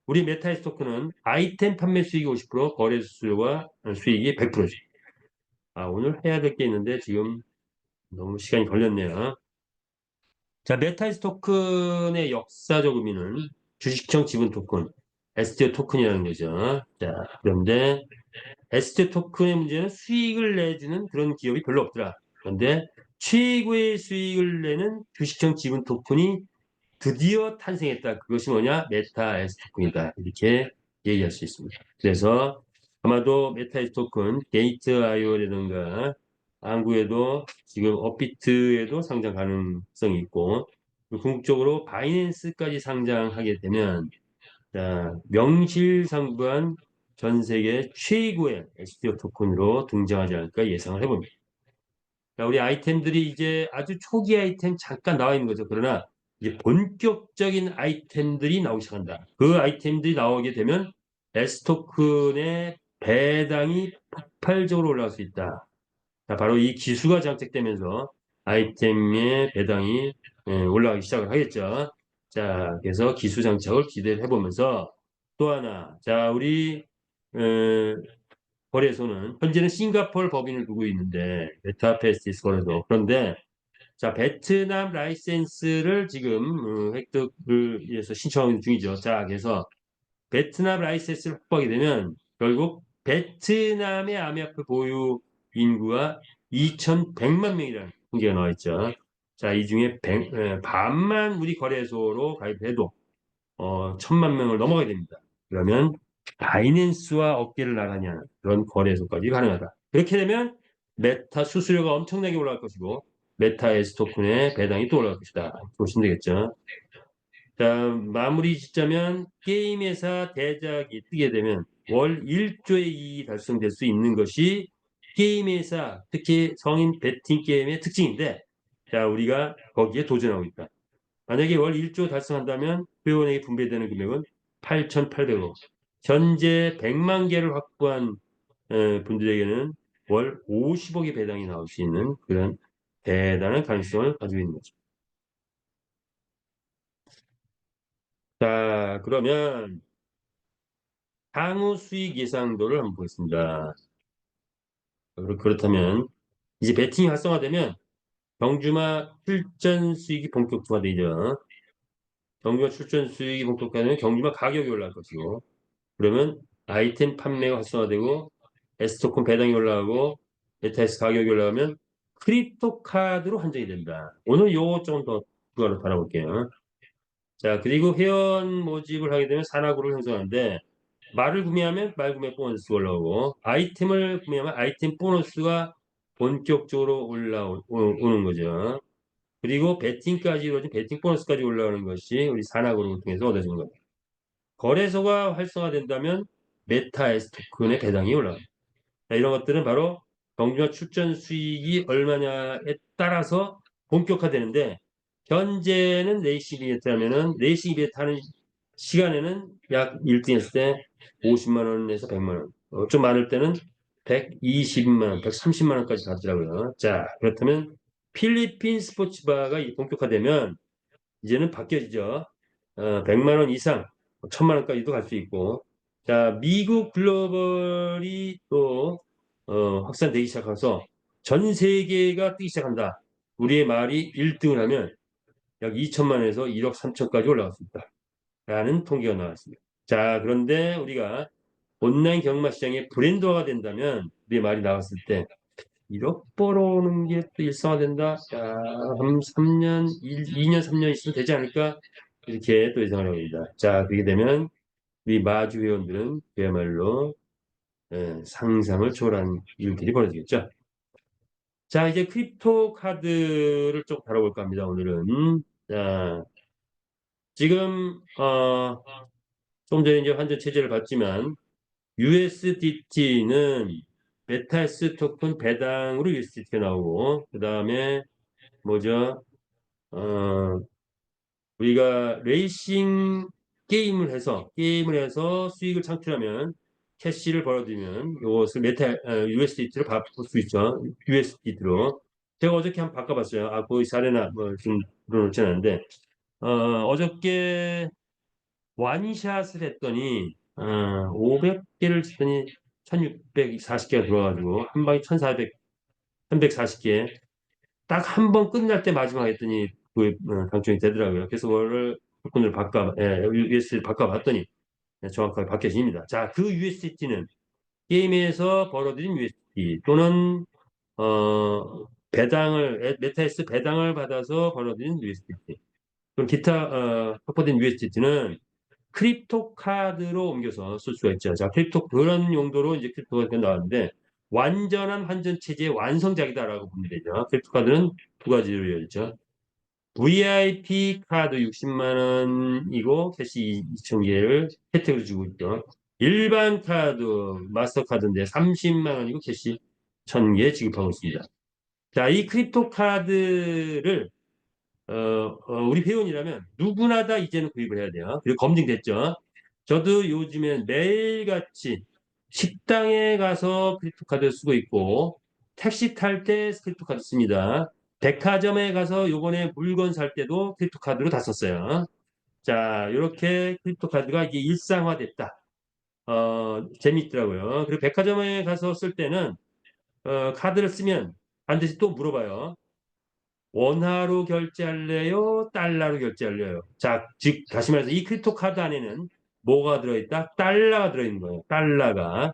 우리 메타에스 토큰은 아이템 판매 수익이 50%, 거래 수수료가 수익이 100%지. 아, 오늘 해야 될 게 있는데 지금 너무 시간이 걸렸네요. 자, 메타에스 토큰의 역사적 의미는 주식형 지분 토큰, STO 토큰이라는 거죠. 자, 그런데 STO 토큰의 문제는 수익을 내주는 그런 기업이 별로 없더라. 그런데 최고의 수익을 내는 주식형 지분 토큰이 드디어 탄생했다. 그것이 뭐냐? 메타 S 토큰이다. 이렇게 얘기할 수 있습니다. 그래서 아마도 메타 S 토큰, 게이트 IO라든가 한국에도 지금 업비트에도 상장 가능성이 있고 궁극적으로 바이낸스까지 상장하게 되면 자, 명실상부한 전 세계 최고의 STO 토큰으로 등장하지 않을까 예상을 해봅니다. 자, 우리 아이템들이 이제 아주 초기 아이템 잠깐 나와 있는 거죠. 그러나 이제 본격적인 아이템들이 나오기 시작한다. 그 아이템들이 나오게 되면 S토큰의 배당이 폭발적으로 올라갈 수 있다. 자, 바로 이 기수가 장착되면서 아이템의 배당이 올라가기 시작을 하겠죠. 자, 그래서 기수 장착을 기대를 해보면서 또 하나, 자, 우리 어, 거래소는 현재는 싱가포르 법인을 두고 있는데 메타페스티스 거래소 그런데 자 베트남 라이센스를 지금 획득을 위해서 신청하는 중이죠. 자 그래서 베트남 라이센스를 확보하게 되면 결국 베트남의 암약표 보유 인구가 2,100만 명이라는 통계가 나와 있죠. 자, 이 중에 반만 우리 거래소로 가입해도 1,000만 명을 넘어가야 됩니다. 그러면 바이낸스와 어깨를 나란히 하는 그런 거래소까지 가능하다. 그렇게 되면 메타 수수료가 엄청나게 올라갈 것이고 메타 S 토큰의 배당이 또 올라갈 것이다. 보시면 되겠죠. 자, 마무리 짓자면 게임 회사 대작이 뜨게 되면 월 1조의 이익이 달성될 수 있는 것이 게임 회사, 특히 성인 베팅 게임의 특징인데 자, 우리가 거기에 도전하고 있다. 만약에 월 1조 달성한다면 회원에게 분배되는 금액은 8,800억. 현재 100만 개를 확보한 분들에게는 월 50억의 배당이 나올 수 있는 그런 대단한 가능성을 가지고 있는 거죠. 자, 그러면 향후 수익 예상도를 한번 보겠습니다. 그렇다면 이제 베팅이 활성화되면 경주마 출전 수익이 본격화되죠. 경주마 출전 수익이 본격화되면 경주마 가격이 올라갈 것이고, 그러면 아이템 판매가 활성화되고 S토큰 배당이 올라가고 메타에스 가격이 올라가면 크립토 카드로 한정이 된다. 오늘 요거 조금 더 추가로 다뤄볼게요. 자, 그리고 회원 모집을 하게 되면 산하구를 형성하는데, 말을 구매하면 말 구매 보너스가 올라오고, 아이템을 구매하면 아이템 보너스가 본격적으로 올라오는 거죠. 그리고 배팅까지 이루어진 배팅 보너스까지 올라오는 것이 우리 산하구를 통해서 얻어지는 겁니다. 거래소가 활성화된다면 메타에스 토큰의 배당이 올라갑니다. 자, 이런 것들은 바로 경주와 출전 수익이 얼마냐에 따라서 본격화되는데, 현재는 레이싱 이벤트 하면은 레이싱 이벤트 하는 시간에는 약 1등 했을 때 50만 원에서 100만 원, 좀 많을 때는 120만 원, 130만 원까지 가더라고요. 자, 그렇다면 필리핀 스포츠바가 본격화되면 이제는 바뀌어지죠. 100만 원 이상, 1000만 원까지도 갈 수 있고, 자, 미국 글로벌이 또 확산되기 시작해서 전 세계가 뜨기 시작한다. 우리의 말이 1등을 하면 약 2천만 원에서 1억 3천까지 올라갈 수 있다. 라는 통계가 나왔습니다. 자, 그런데 우리가 온라인 경마 시장의 브랜드화가 된다면 우리의 말이 나왔을 때 1억 벌어오는 게 또 일상화된다. 자, 한 3년, 2년, 3년 있으면 되지 않을까? 이렇게 또 예상을 합니다. 자, 그렇게 되면 우리 마주 회원들은 그야말로 상상을 초월한 일들이 벌어지겠죠. 자, 이제 크립토 카드를 좀 다뤄볼까 합니다, 오늘은. 자, 지금, 좀 전에 이제 환전 체제를 봤지만, USDT는 메타스 토큰 배당으로 USDT가 나오고, 그 다음에 뭐죠? 어, 우리가 레이싱 게임을 해서 수익을 창출하면 캐시를 벌어들이면 이것을 USDT로 바꿀 수 있죠. USDT로. 제가 어저께 한번 바꿔봤어요. 거의 사례나 좀 그러놓진 않은데 어저께 완샷을 했더니 500개를 쳤더니 1640개가 들어와가지고 한 방에 340개 딱 한 번 끝날 때 마지막 했더니 당첨이 되더라고요. 그래서 그거를 조건을 USD를 바꿔봤더니 정확하게 바뀌어집니다. 자, 그 USDT는 게임에서 벌어들인 USDT 또는 메타에스 배당을 받아서 벌어들인 USDT. 그럼 기타 확보된 USDT는 크립토 카드로 옮겨서 쓸 수가 있죠. 자, 그런 용도로 이제 크립토가 나왔는데 완전한 환전 체제의 완성작이다라고 보면 되죠. 크립토 카드는 두 가지로 이루어졌죠. VIP 카드 60만 원이고 캐시 2,000개를 혜택으로 주고 있죠. 일반 카드 마스터카드인데 30만 원이고 캐시 1,000개 지급하고 있습니다. 자, 이 크립토 카드를 우리 회원이라면 누구나 다 이제는 구입을 해야 돼요. 그리고 검증됐죠. 저도 요즘엔 매일같이 식당에 가서 크립토카드 쓰고 있고 택시 탈 때 크립토카드 씁니다. 백화점에 가서 요번에 물건 살 때도 크립토카드로 다 썼어요. 자, 이렇게 크립토카드가 이게 일상화됐다. 재밌더라고요. 그리고 백화점에 가서 쓸 때는 카드를 쓰면 반드시 또 물어봐요. 원화로 결제할래요? 달러로 결제할래요? 자, 즉 다시 말해서 이 크립토 카드 안에는 뭐가 들어있다? 달러가 들어있는 거예요. 달러가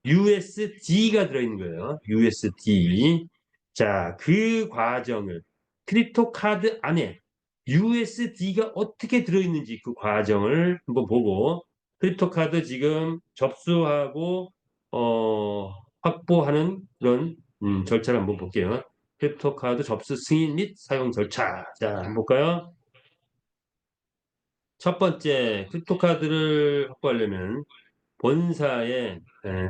USD가 들어있는 거예요. USD. 자, 그 과정을 크립토 카드 안에 USD가 어떻게 들어있는지 그 과정을 한번 보고 크립토 카드 지금 접수하고 확보하는 그런 절차를 한번 볼게요. 크립토카드 접수 승인 및 사용 절차. 자, 한번 볼까요? 첫 번째, 크립토카드를 확보하려면 본사에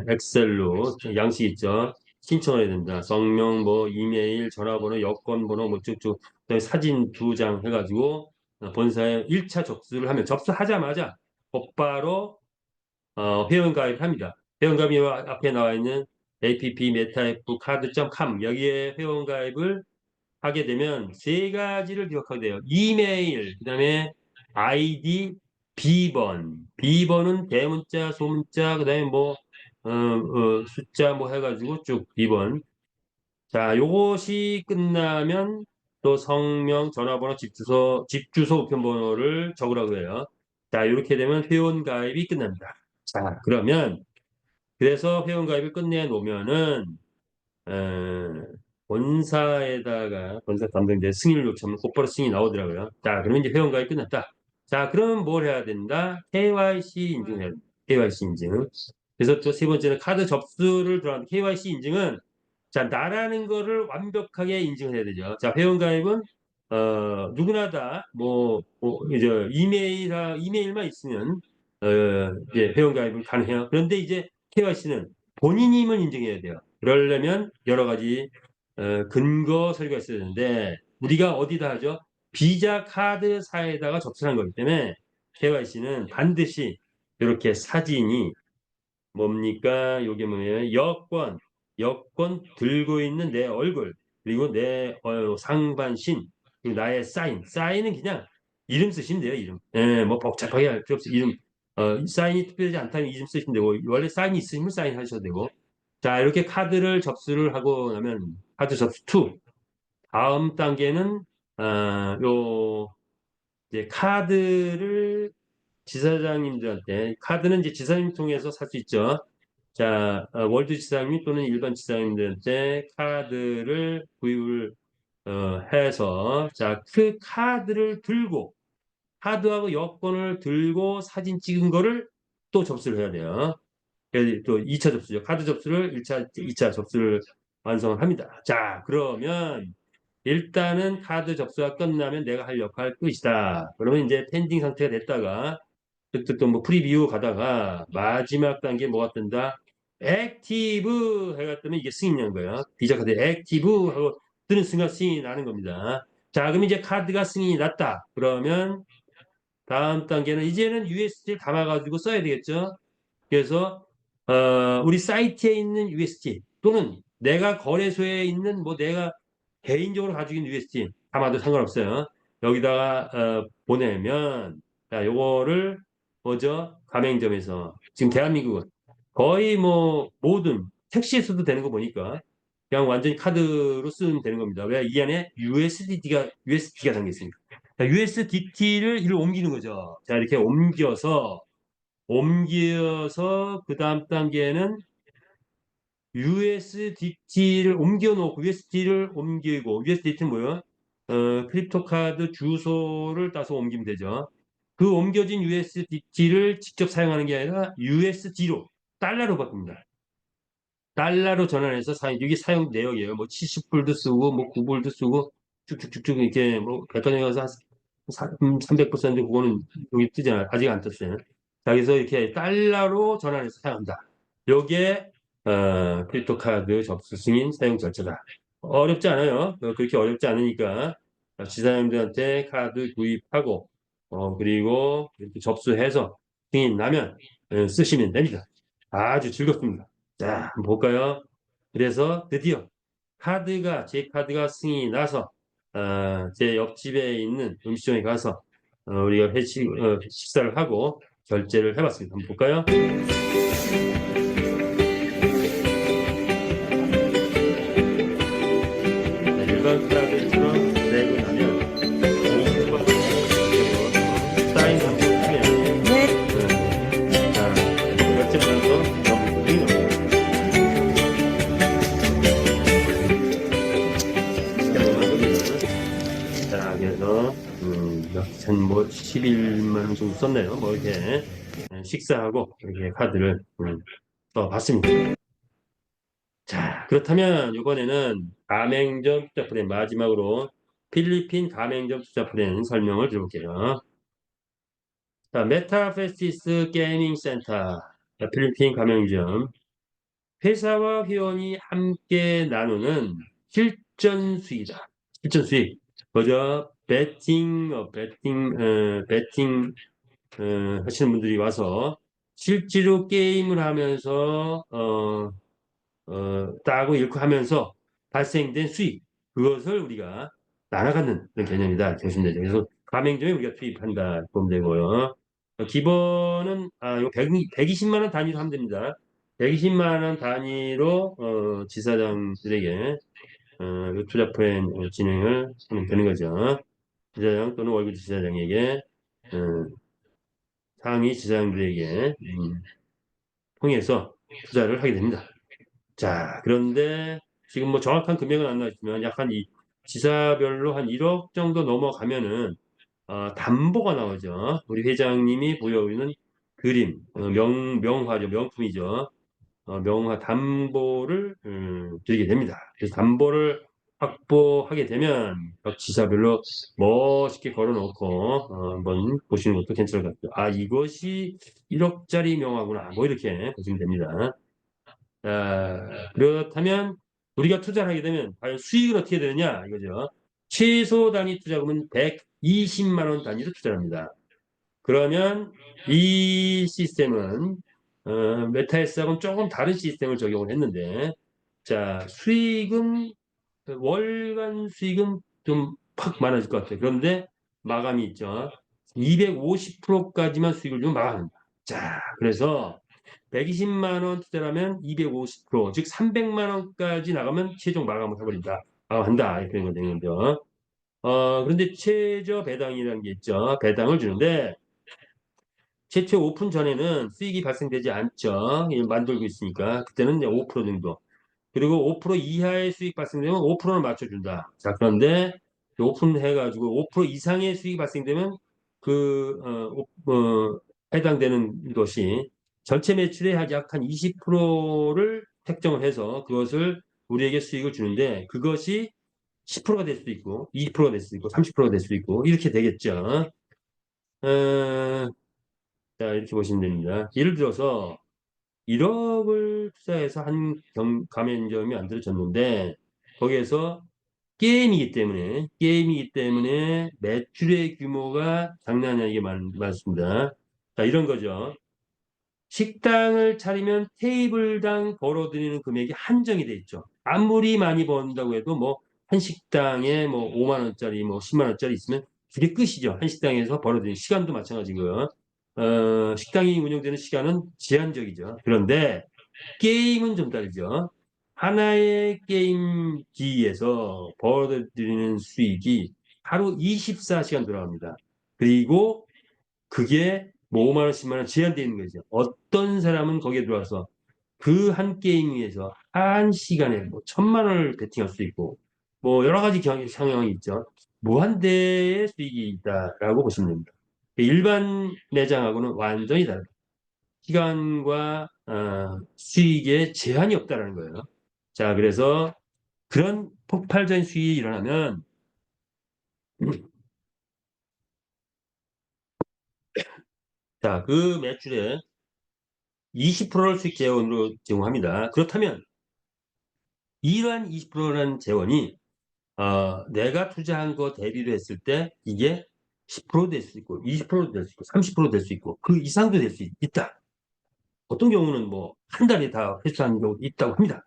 엑셀로 양식 있죠. 신청을 해야 된다. 성명, 이메일, 전화번호, 여권번호, 쭉쭉, 그다음에 사진 2장 해가지고 본사에 1차 접수를 하면 접수하자마자 곧바로 회원 가입합니다. 회원 가입 앞에 나와 있는 app 메타F 카드.com 여기에 회원 가입을 하게 되면 세 가지를 기억하게 돼요. 이메일, 그다음에 아이디, B번은 대문자, 소문자, 그다음에 뭐 숫자 뭐 해가지고 쭉 B번. 자, 요것이 끝나면 또 성명, 전화번호, 집주소, 우편번호를 적으라고 해요. 자, 이렇게 되면 회원가입이 끝납니다. 자, 그러면 그래서 회원가입을 끝내놓으면은 에, 본사 담당자 승인을 요청하면 곧바로 승인이 나오더라고요. 자, 그러면 이제 회원가입 끝났다. 자, 그러면 뭘 해야 된다? KYC 인증해야 된다. KYC 인증. 그래서 또 세 번째는 카드 접수를 들어가는 KYC 인증은 자, 나라는 거를 완벽하게 인증을 해야 되죠. 자, 회원가입은 누구나 다 이제 이메일만 있으면 예, 회원가입은 가능해요. 그런데 이제 KYC는 본인임을 인증해야 돼요. 그러려면 여러 가지 근거 서류가 있어야 되는데 우리가 어디다 하죠? 비자 카드사에다가 접수한 거기 때문에 KYC는 반드시 이렇게 사진이 뭡니까? 요게 뭐예요? 여권 들고 있는 내 얼굴, 그리고 내 상반신, 그리고 나의 사인은 그냥 이름 쓰시면 돼요, 이름. 예, 뭐 복잡하게 할 필요 없어요. 이름, 사인이 특별하지 않다면 이름 쓰시면 되고, 원래 사인이 있으시면 사인 하셔도 되고. 자, 이렇게 카드를 접수를 하고 나면, 카드 접수 2. 다음 단계는, 이제 카드를 지사장님들한테, 카드는 이제 지사님 통해서 살 수 있죠. 자, 월드 지사님 또는 일반 지사님들한테 카드를 구입을 해서 자, 그 카드를 들고 카드하고 여권을 들고 사진 찍은 거를 또 접수를 해야 돼요. 그래서 또 2차 접수죠. 카드 접수를 2차 접수를 완성을 합니다. 자, 그러면 일단은 카드 접수가 끝나면 내가 할 역할 끝이다. 그러면 이제 펜딩 상태가 됐다가 또 뭐 프리뷰 가다가 마지막 단계 뭐가 뜬다? 액티브 해가 뜨면 이게 승인인 거예요. 비자 카드 액티브 하고 뜨는 순간 승인이 나는 겁니다. 자, 그럼 이제 카드가 승인이 났다. 그러면 다음 단계는 이제는 USB를 담아가지고 써야 되겠죠. 그래서 우리 사이트에 있는 UST 또는 내가 거래소에 있는 뭐 내가 개인적으로 가지고 있는 UST 담아도 상관없어요. 여기다가 보내면 자 요거를 먼저 가맹점에서 지금 대한민국은 거의 뭐 모든 택시에서도 되는 거 보니까 그냥 완전히 카드로 쓰면 되는 겁니다. 왜? 이 안에 USD가 담겨 있으니까. USDT를 이리로 옮기는 거죠. 자 이렇게 옮겨서 그 다음 단계는 USDT를 옮겨놓고 USDT를 옮기고 USDT는 뭐예요? 크립토 카드 주소를 따서 옮기면 되죠. 그 옮겨진 USDT를 직접 사용하는 게 아니라 USD로 달러로 바꿉니다. 달러로 전환해서 이게 사용 내역이에요. 뭐 70불도 쓰고 뭐 9불도 쓰고 쭉쭉쭉쭉 이렇게 뭐 백화점에 가서 한 300% 그거는 여기 뜨잖아요. 아직 안 떴어요. 자, 그래서 이렇게 달러로 전환해서 사용한다. 요게 크립토 카드 접수 승인 사용 절차다. 어렵지 않아요. 그렇게 어렵지 않으니까 지사님들한테 카드 구입하고 그리고 이렇게 접수해서 승인 나면 쓰시면 됩니다. 아주 즐겁습니다. 자, 한번 볼까요? 그래서 드디어 제 카드가 승인이 나서 제 옆집에 있는 음식점에 가서 우리가 식사를 하고 결제를 해봤습니다. 한번 볼까요? 네, 일반 카드처럼 내고 나면 사인 한번 하면 자, 결제하면서 너무 좋네요. 자, 그래서 한뭐 11만 원 정도 썼네요. 뭐 이렇게 식사하고 이렇게 카드를 써봤습니다. 자, 그렇다면 이번에는 가맹점 투자 플랜 마지막으로 필리핀 가맹점 투자 플랜 설명을 드려볼게요. 자, 메타페스티스 게이밍 센터 필리핀 가맹점 회사와 회원이 함께 나누는 실전 수익이다. 실전 수익. 먼저 배팅 하시는 분들이 와서 실제로 게임을 하면서 따고 잃고 하면서 발생된 수익 그것을 우리가 나눠 갖는 그런 개념이다. 보시면 되죠. 그래서 가맹점에 우리가 투입한다 보면 되고요. 기본은 요 120만 원 단위로 하면 됩니다. 120만 원 단위로 지사장들에게 요 투자 플랜 진행을 하면 되는 거죠. 지사장 또는 월급 지사장에게 어, 상위 지사장들에게 통해서 투자를 하게 됩니다. 자, 그런데 지금 뭐 정확한 금액은 안 나왔지만 약간 이 지사별로 한 1억 정도 넘어가면은 담보가 나오죠. 우리 회장님이 보여주는 그림, 명화죠. 명품이죠. 명화 담보를 드리게 됩니다. 그래서 담보를 확보하게 되면 각 지사별로 멋있게 걸어놓고 한번 보시는 것도 괜찮을 것 같아요. 아, 이것이 1억짜리 명화구나. 뭐 이렇게 보시면 됩니다. 그렇다면 우리가 투자를 하게 되면 과연 수익은 어떻게 되느냐 이거죠. 최소 단위 투자금은 120만 원 단위로 투자를 합니다. 그러면 이 시스템은 메타에스하고는 조금 다른 시스템을 적용을 했는데 자 수익은 월간 수익은 좀 팍 많아질 것 같아요. 그런데 마감이 있죠. 250%까지만 수익을 좀 마감합니다. 자 그래서 120만 원 투자라면 250%, 즉 300만 원까지 나가면 최종 마감을 해버린다. 한다. 이렇게 되는 거죠. 그런데 최저 배당이라는 게 있죠. 배당을 주는데 최초 오픈 전에는 수익이 발생되지 않죠. 만들고 있으니까. 그때는 이제 5% 정도. 그리고 5% 이하의 수익 발생되면 5%는 맞춰준다. 자, 그런데 오픈해가지고 5% 이상의 수익이 발생되면 그, 해당되는 것이 전체 매출의 약 한 20%를 책정을 해서 그것을 우리에게 수익을 주는데 그것이 10%가 될 수도 있고 20%가 될 수도 있고 30%가 될 수도 있고 이렇게 되겠죠. 어, 자, 이렇게 보시면 됩니다. 예를 들어서 1억을 투자해서 한 가맹점이 만들어졌는데 거기에서 게임이기 때문에 매출의 규모가 장난이 아니게 많습니다. 자, 이런 거죠. 식당을 차리면 테이블당 벌어들이는 금액이 한정이 돼 있죠. 아무리 많이 번다고 해도 뭐 한 식당에 뭐 5만 원짜리 뭐 10만 원짜리 있으면 그게 끝이죠. 한 식당에서 벌어들이는 시간도 마찬가지고요. 식당이 운영되는 시간은 제한적이죠. 그런데 게임은 좀 다르죠. 하나의 게임기에서 벌어들이는 수익이 하루 24시간 들어갑니다. 그리고 그게 뭐 5만 원, 10만 원 제한되어 있는 거죠. 어떤 사람은 거기에 들어와서 그 한 게임 위에서 한 시간에 뭐 1,000만 원을 베팅할 수 있고 뭐 여러 가지 상황이 있죠. 무한대의 수익이 있다라고 보시면 됩니다. 일반 매장하고는 완전히 다릅니다. 시간과 수익에 제한이 없다라는 거예요. 자, 그래서 그런 폭발적인 수익이 일어나면 자, 그 매출의 20%를 수익 재원으로 제공합니다. 그렇다면 이러한 20%라는 재원이 내가 투자한 거 대비로 했을 때 이게 10%될 수 있고 20%될 수 있고 30%될 수 있고 그 이상도 될 수 있다. 어떤 경우는 뭐 한 달에 다 회수하는 경우도 있다고 합니다.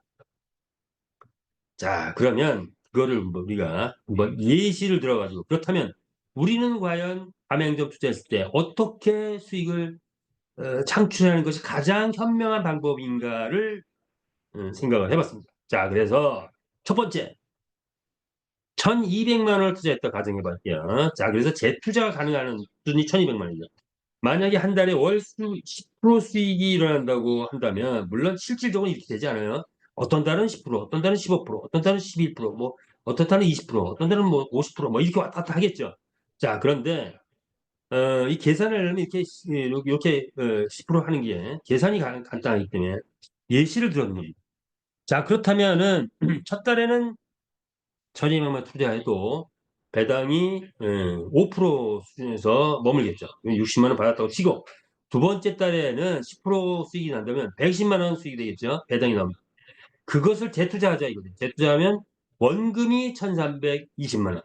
자, 그러면 그거를 뭐 우리가 뭐 예시를 들어가지고 그렇다면 우리는 과연 가맹점 투자했을 때 어떻게 수익을 창출하는 것이 가장 현명한 방법인가를 생각을 해봤습니다. 자, 그래서 첫 번째 1,200만 원을 투자했다 가정해 볼게요. 자, 그래서 재투자가 가능한 수준이 1,200만 원이죠. 만약에 한 달에 월 10% 수익이 일어난다고 한다면 물론 실질적으로 이렇게 되지 않아요. 어떤 달은 10%, 어떤 달은 15%, 어떤 달은 11%, 뭐 어떤 달은 20%, 어떤 달은 뭐 50%뭐 이렇게 왔다 갔다 하겠죠. 자, 그런데 이 계산을 하려면 이렇게 10% 하는 게 계산이 간단하기 때문에 예시를 들어는 겁니다. 자, 그렇다면은 첫 달에는 1,200만 투자해도 배당이 5% 수준에서 머물겠죠. 60만 원 받았다고 치고 두 번째 달에는 10% 수익이 난다면 110만 원 수익이 되겠죠. 배당이 나옵니다. 그것을 재투자하자 이거죠. 재투자하면 원금이 1,320만 원.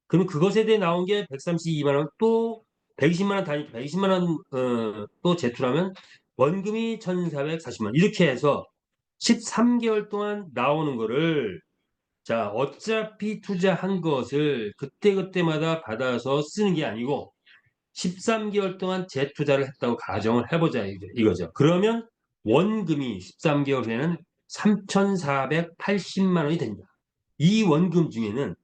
그럼 그것에 대해 나온 게 132만 원, 또 120만 원 단위, 120만 원 또 재투자하면 원금이 1,440만 원. 이렇게 해서 13개월 동안 나오는 거를 자, 어차피 투자한 것을 그때그때마다 받아서 쓰는 게 아니고 13개월 동안 재투자를 했다고 가정을 해보자 이거죠. 그러면 원금이 13개월 후에는 3,480만 원이 됩니다. 이 원금 중에는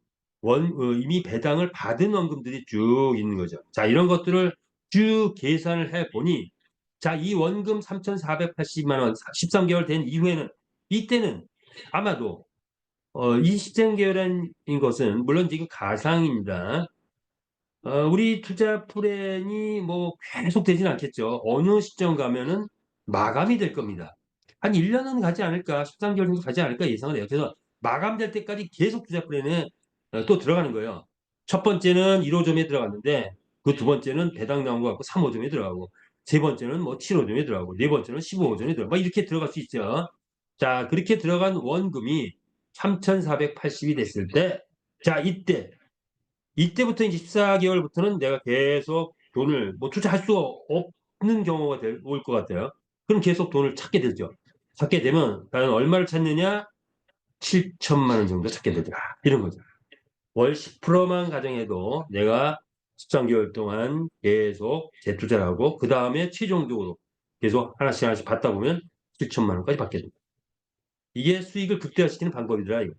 이미 배당을 받은 원금들이 쭉 있는 거죠. 자, 이런 것들을 쭉 계산을 해 보니, 자, 이 원금 3,480만 원 13개월 된 이후에는, 이때는 아마도 23개월인 것은 물론 지금 가상입니다. 우리 투자 플랜이 뭐 계속 되진 않겠죠. 어느 시점 가면은 마감이 될 겁니다. 한 1년은 가지 않을까, 13개월 정도 가지 않을까 예상을 해요. 그래서 마감될 때까지 계속 투자 플랜에 또 들어가는 거예요. 첫 번째는 1호점에 들어갔는데, 그 두 번째는 배당 나온 거 같고 3호점에 들어가고, 세 번째는 뭐 7호점에 들어가고, 네 번째는 15호점에 들어가고, 막 이렇게 들어갈 수 있죠. 자, 그렇게 들어간 원금이 3,480이 됐을 때, 자, 이때부터 이제 14개월부터는 내가 계속 돈을 뭐 투자할 수 없는 경우가 올 것 같아요. 그럼 계속 돈을 찾게 되죠. 찾게 되면 과연 얼마를 찾느냐? 7천만 원 정도 찾게 되더라. 이런 거죠. 월 10%만 가정해도 내가 13개월 동안 계속 재투자를 하고 그 다음에 최종적으로 계속 하나씩 하나씩 받다 보면 7천만 원까지 받게 됩니다. 이게 수익을 극대화시키는 방법이더라. 이거.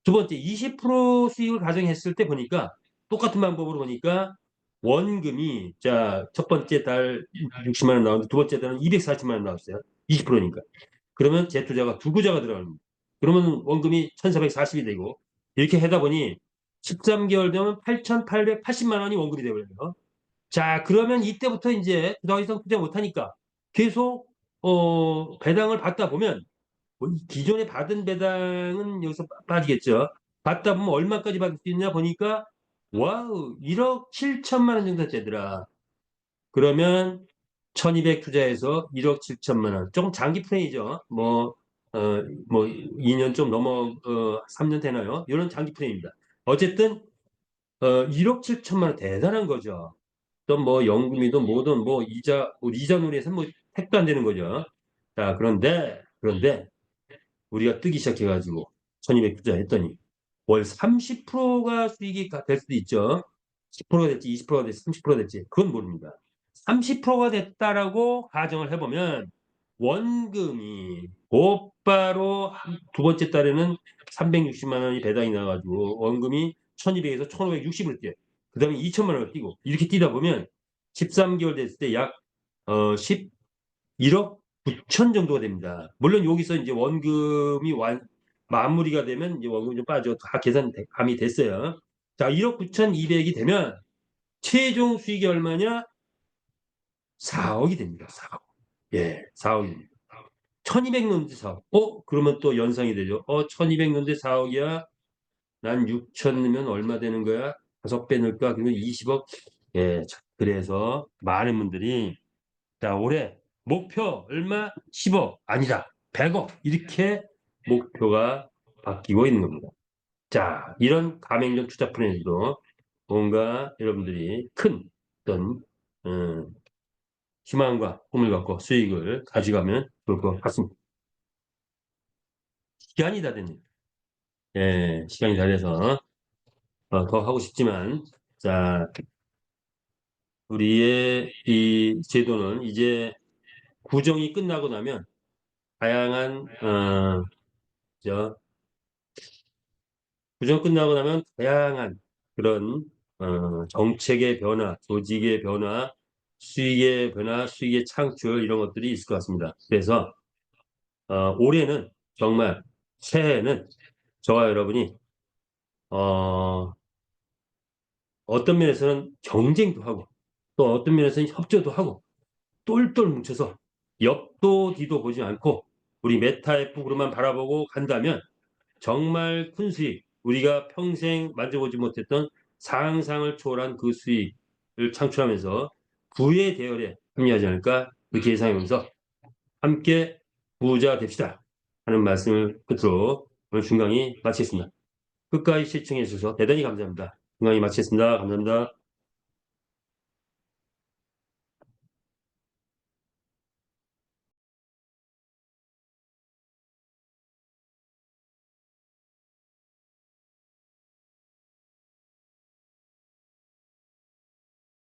두 번째, 20% 수익을 가정했을 때 보니까 똑같은 방법으로 보니까 원금이 자, 첫 번째 달 60만 원 나오는데 두 번째 달은 240만 원 나왔어요. 20%니까. 그러면 재투자가 두 구자가 들어갑니다. 그러면 원금이 1,440이 되고 이렇게 하다 보니 13개월 되면 8,880만 원이 원금이 되버려요. 자, 그러면 이때부터 이제 더 이상 투자 못하니까 계속 배당을 받다 보면 기존에 받은 배당은 여기서 빠지겠죠. 받다 보면 얼마까지 받을 수 있냐 보니까 와우 1억 7천만 원 정도 되더라. 그러면 1200 투자해서 1억 7천만 원. 조금 장기 프레임이죠. 뭐 2년 좀 넘어 3년 되나요? 이런 장기 프레임입니다. 어쨌든 1억 7천만 원 대단한 거죠. 또 뭐 연금이든 뭐든 뭐 이자 놀이에서 뭐 택도 안 되는 거죠. 자, 그런데 우리가 뜨기 시작해가지고 1200 투자했더니 월 30%가 수익이 될 수도 있죠. 10%가 될지 20%가 될지 30%가 될지 그건 모릅니다. 30%가 됐다라고 가정을 해보면 원금이 곧바로 두 번째 달에는 360만 원이 배당이 나가지고 원금이 1200에서 1560을 뛰어요. 그 다음에 2천만 원을 뛰고 이렇게 뛰다 보면 13개월 됐을 때 약 1억 9천 정도가 됩니다. 물론 여기서 이제 원금이 마무리가 되면 이제 원금이 좀 빠져 다 계산 감이 됐어요. 자, 1억 9천2백이 되면 최종 수익이 얼마냐? 4억이 됩니다. 4억. 예, 4억입니다. 1200 넣는데 4억. 그러면 또 연상이 되죠. 1200 넣는데 4억이야. 난 6천 넣으면 얼마 되는 거야? 5배 넣을까? 그러면 20억. 예, 그래서 많은 분들이 자, 올해 목표 얼마? 10억 아니다. 100억 이렇게 목표가 바뀌고 있는 겁니다. 자, 이런 가맹점 투자 플랜에도 뭔가 여러분들이 큰 어떤 희망과 꿈을 갖고 수익을 가져가면 좋을 것 같습니다. 시간이 다 됐네요. 예, 시간이 다 돼서 더 하고 싶지만 자, 우리의 이 제도는 이제 구정이 끝나고 나면 다양한 저 구정 끝나고 나면 다양한 그런 정책의 변화, 조직의 변화, 수익의 변화, 수익의 창출 이런 것들이 있을 것 같습니다. 그래서 올해는 정말 새해에는 저와 여러분이 어, 어떤 면에서는 경쟁도 하고 또 어떤 면에서는 협조도 하고 똘똘 뭉쳐서 옆도 뒤도 보지 않고 우리 메타의 북으로만 바라보고 간다면 정말 큰 수익, 우리가 평생 만져보지 못했던 상상을 초월한 그 수익을 창출하면서 부의 대열에 합류하지 않을까 그렇게 예상하면서 함께 부자 됩시다 하는 말씀을 끝으로 오늘 중강의 마치겠습니다. 끝까지 시청해 주셔서 대단히 감사합니다. 중강의 마치겠습니다. 감사합니다.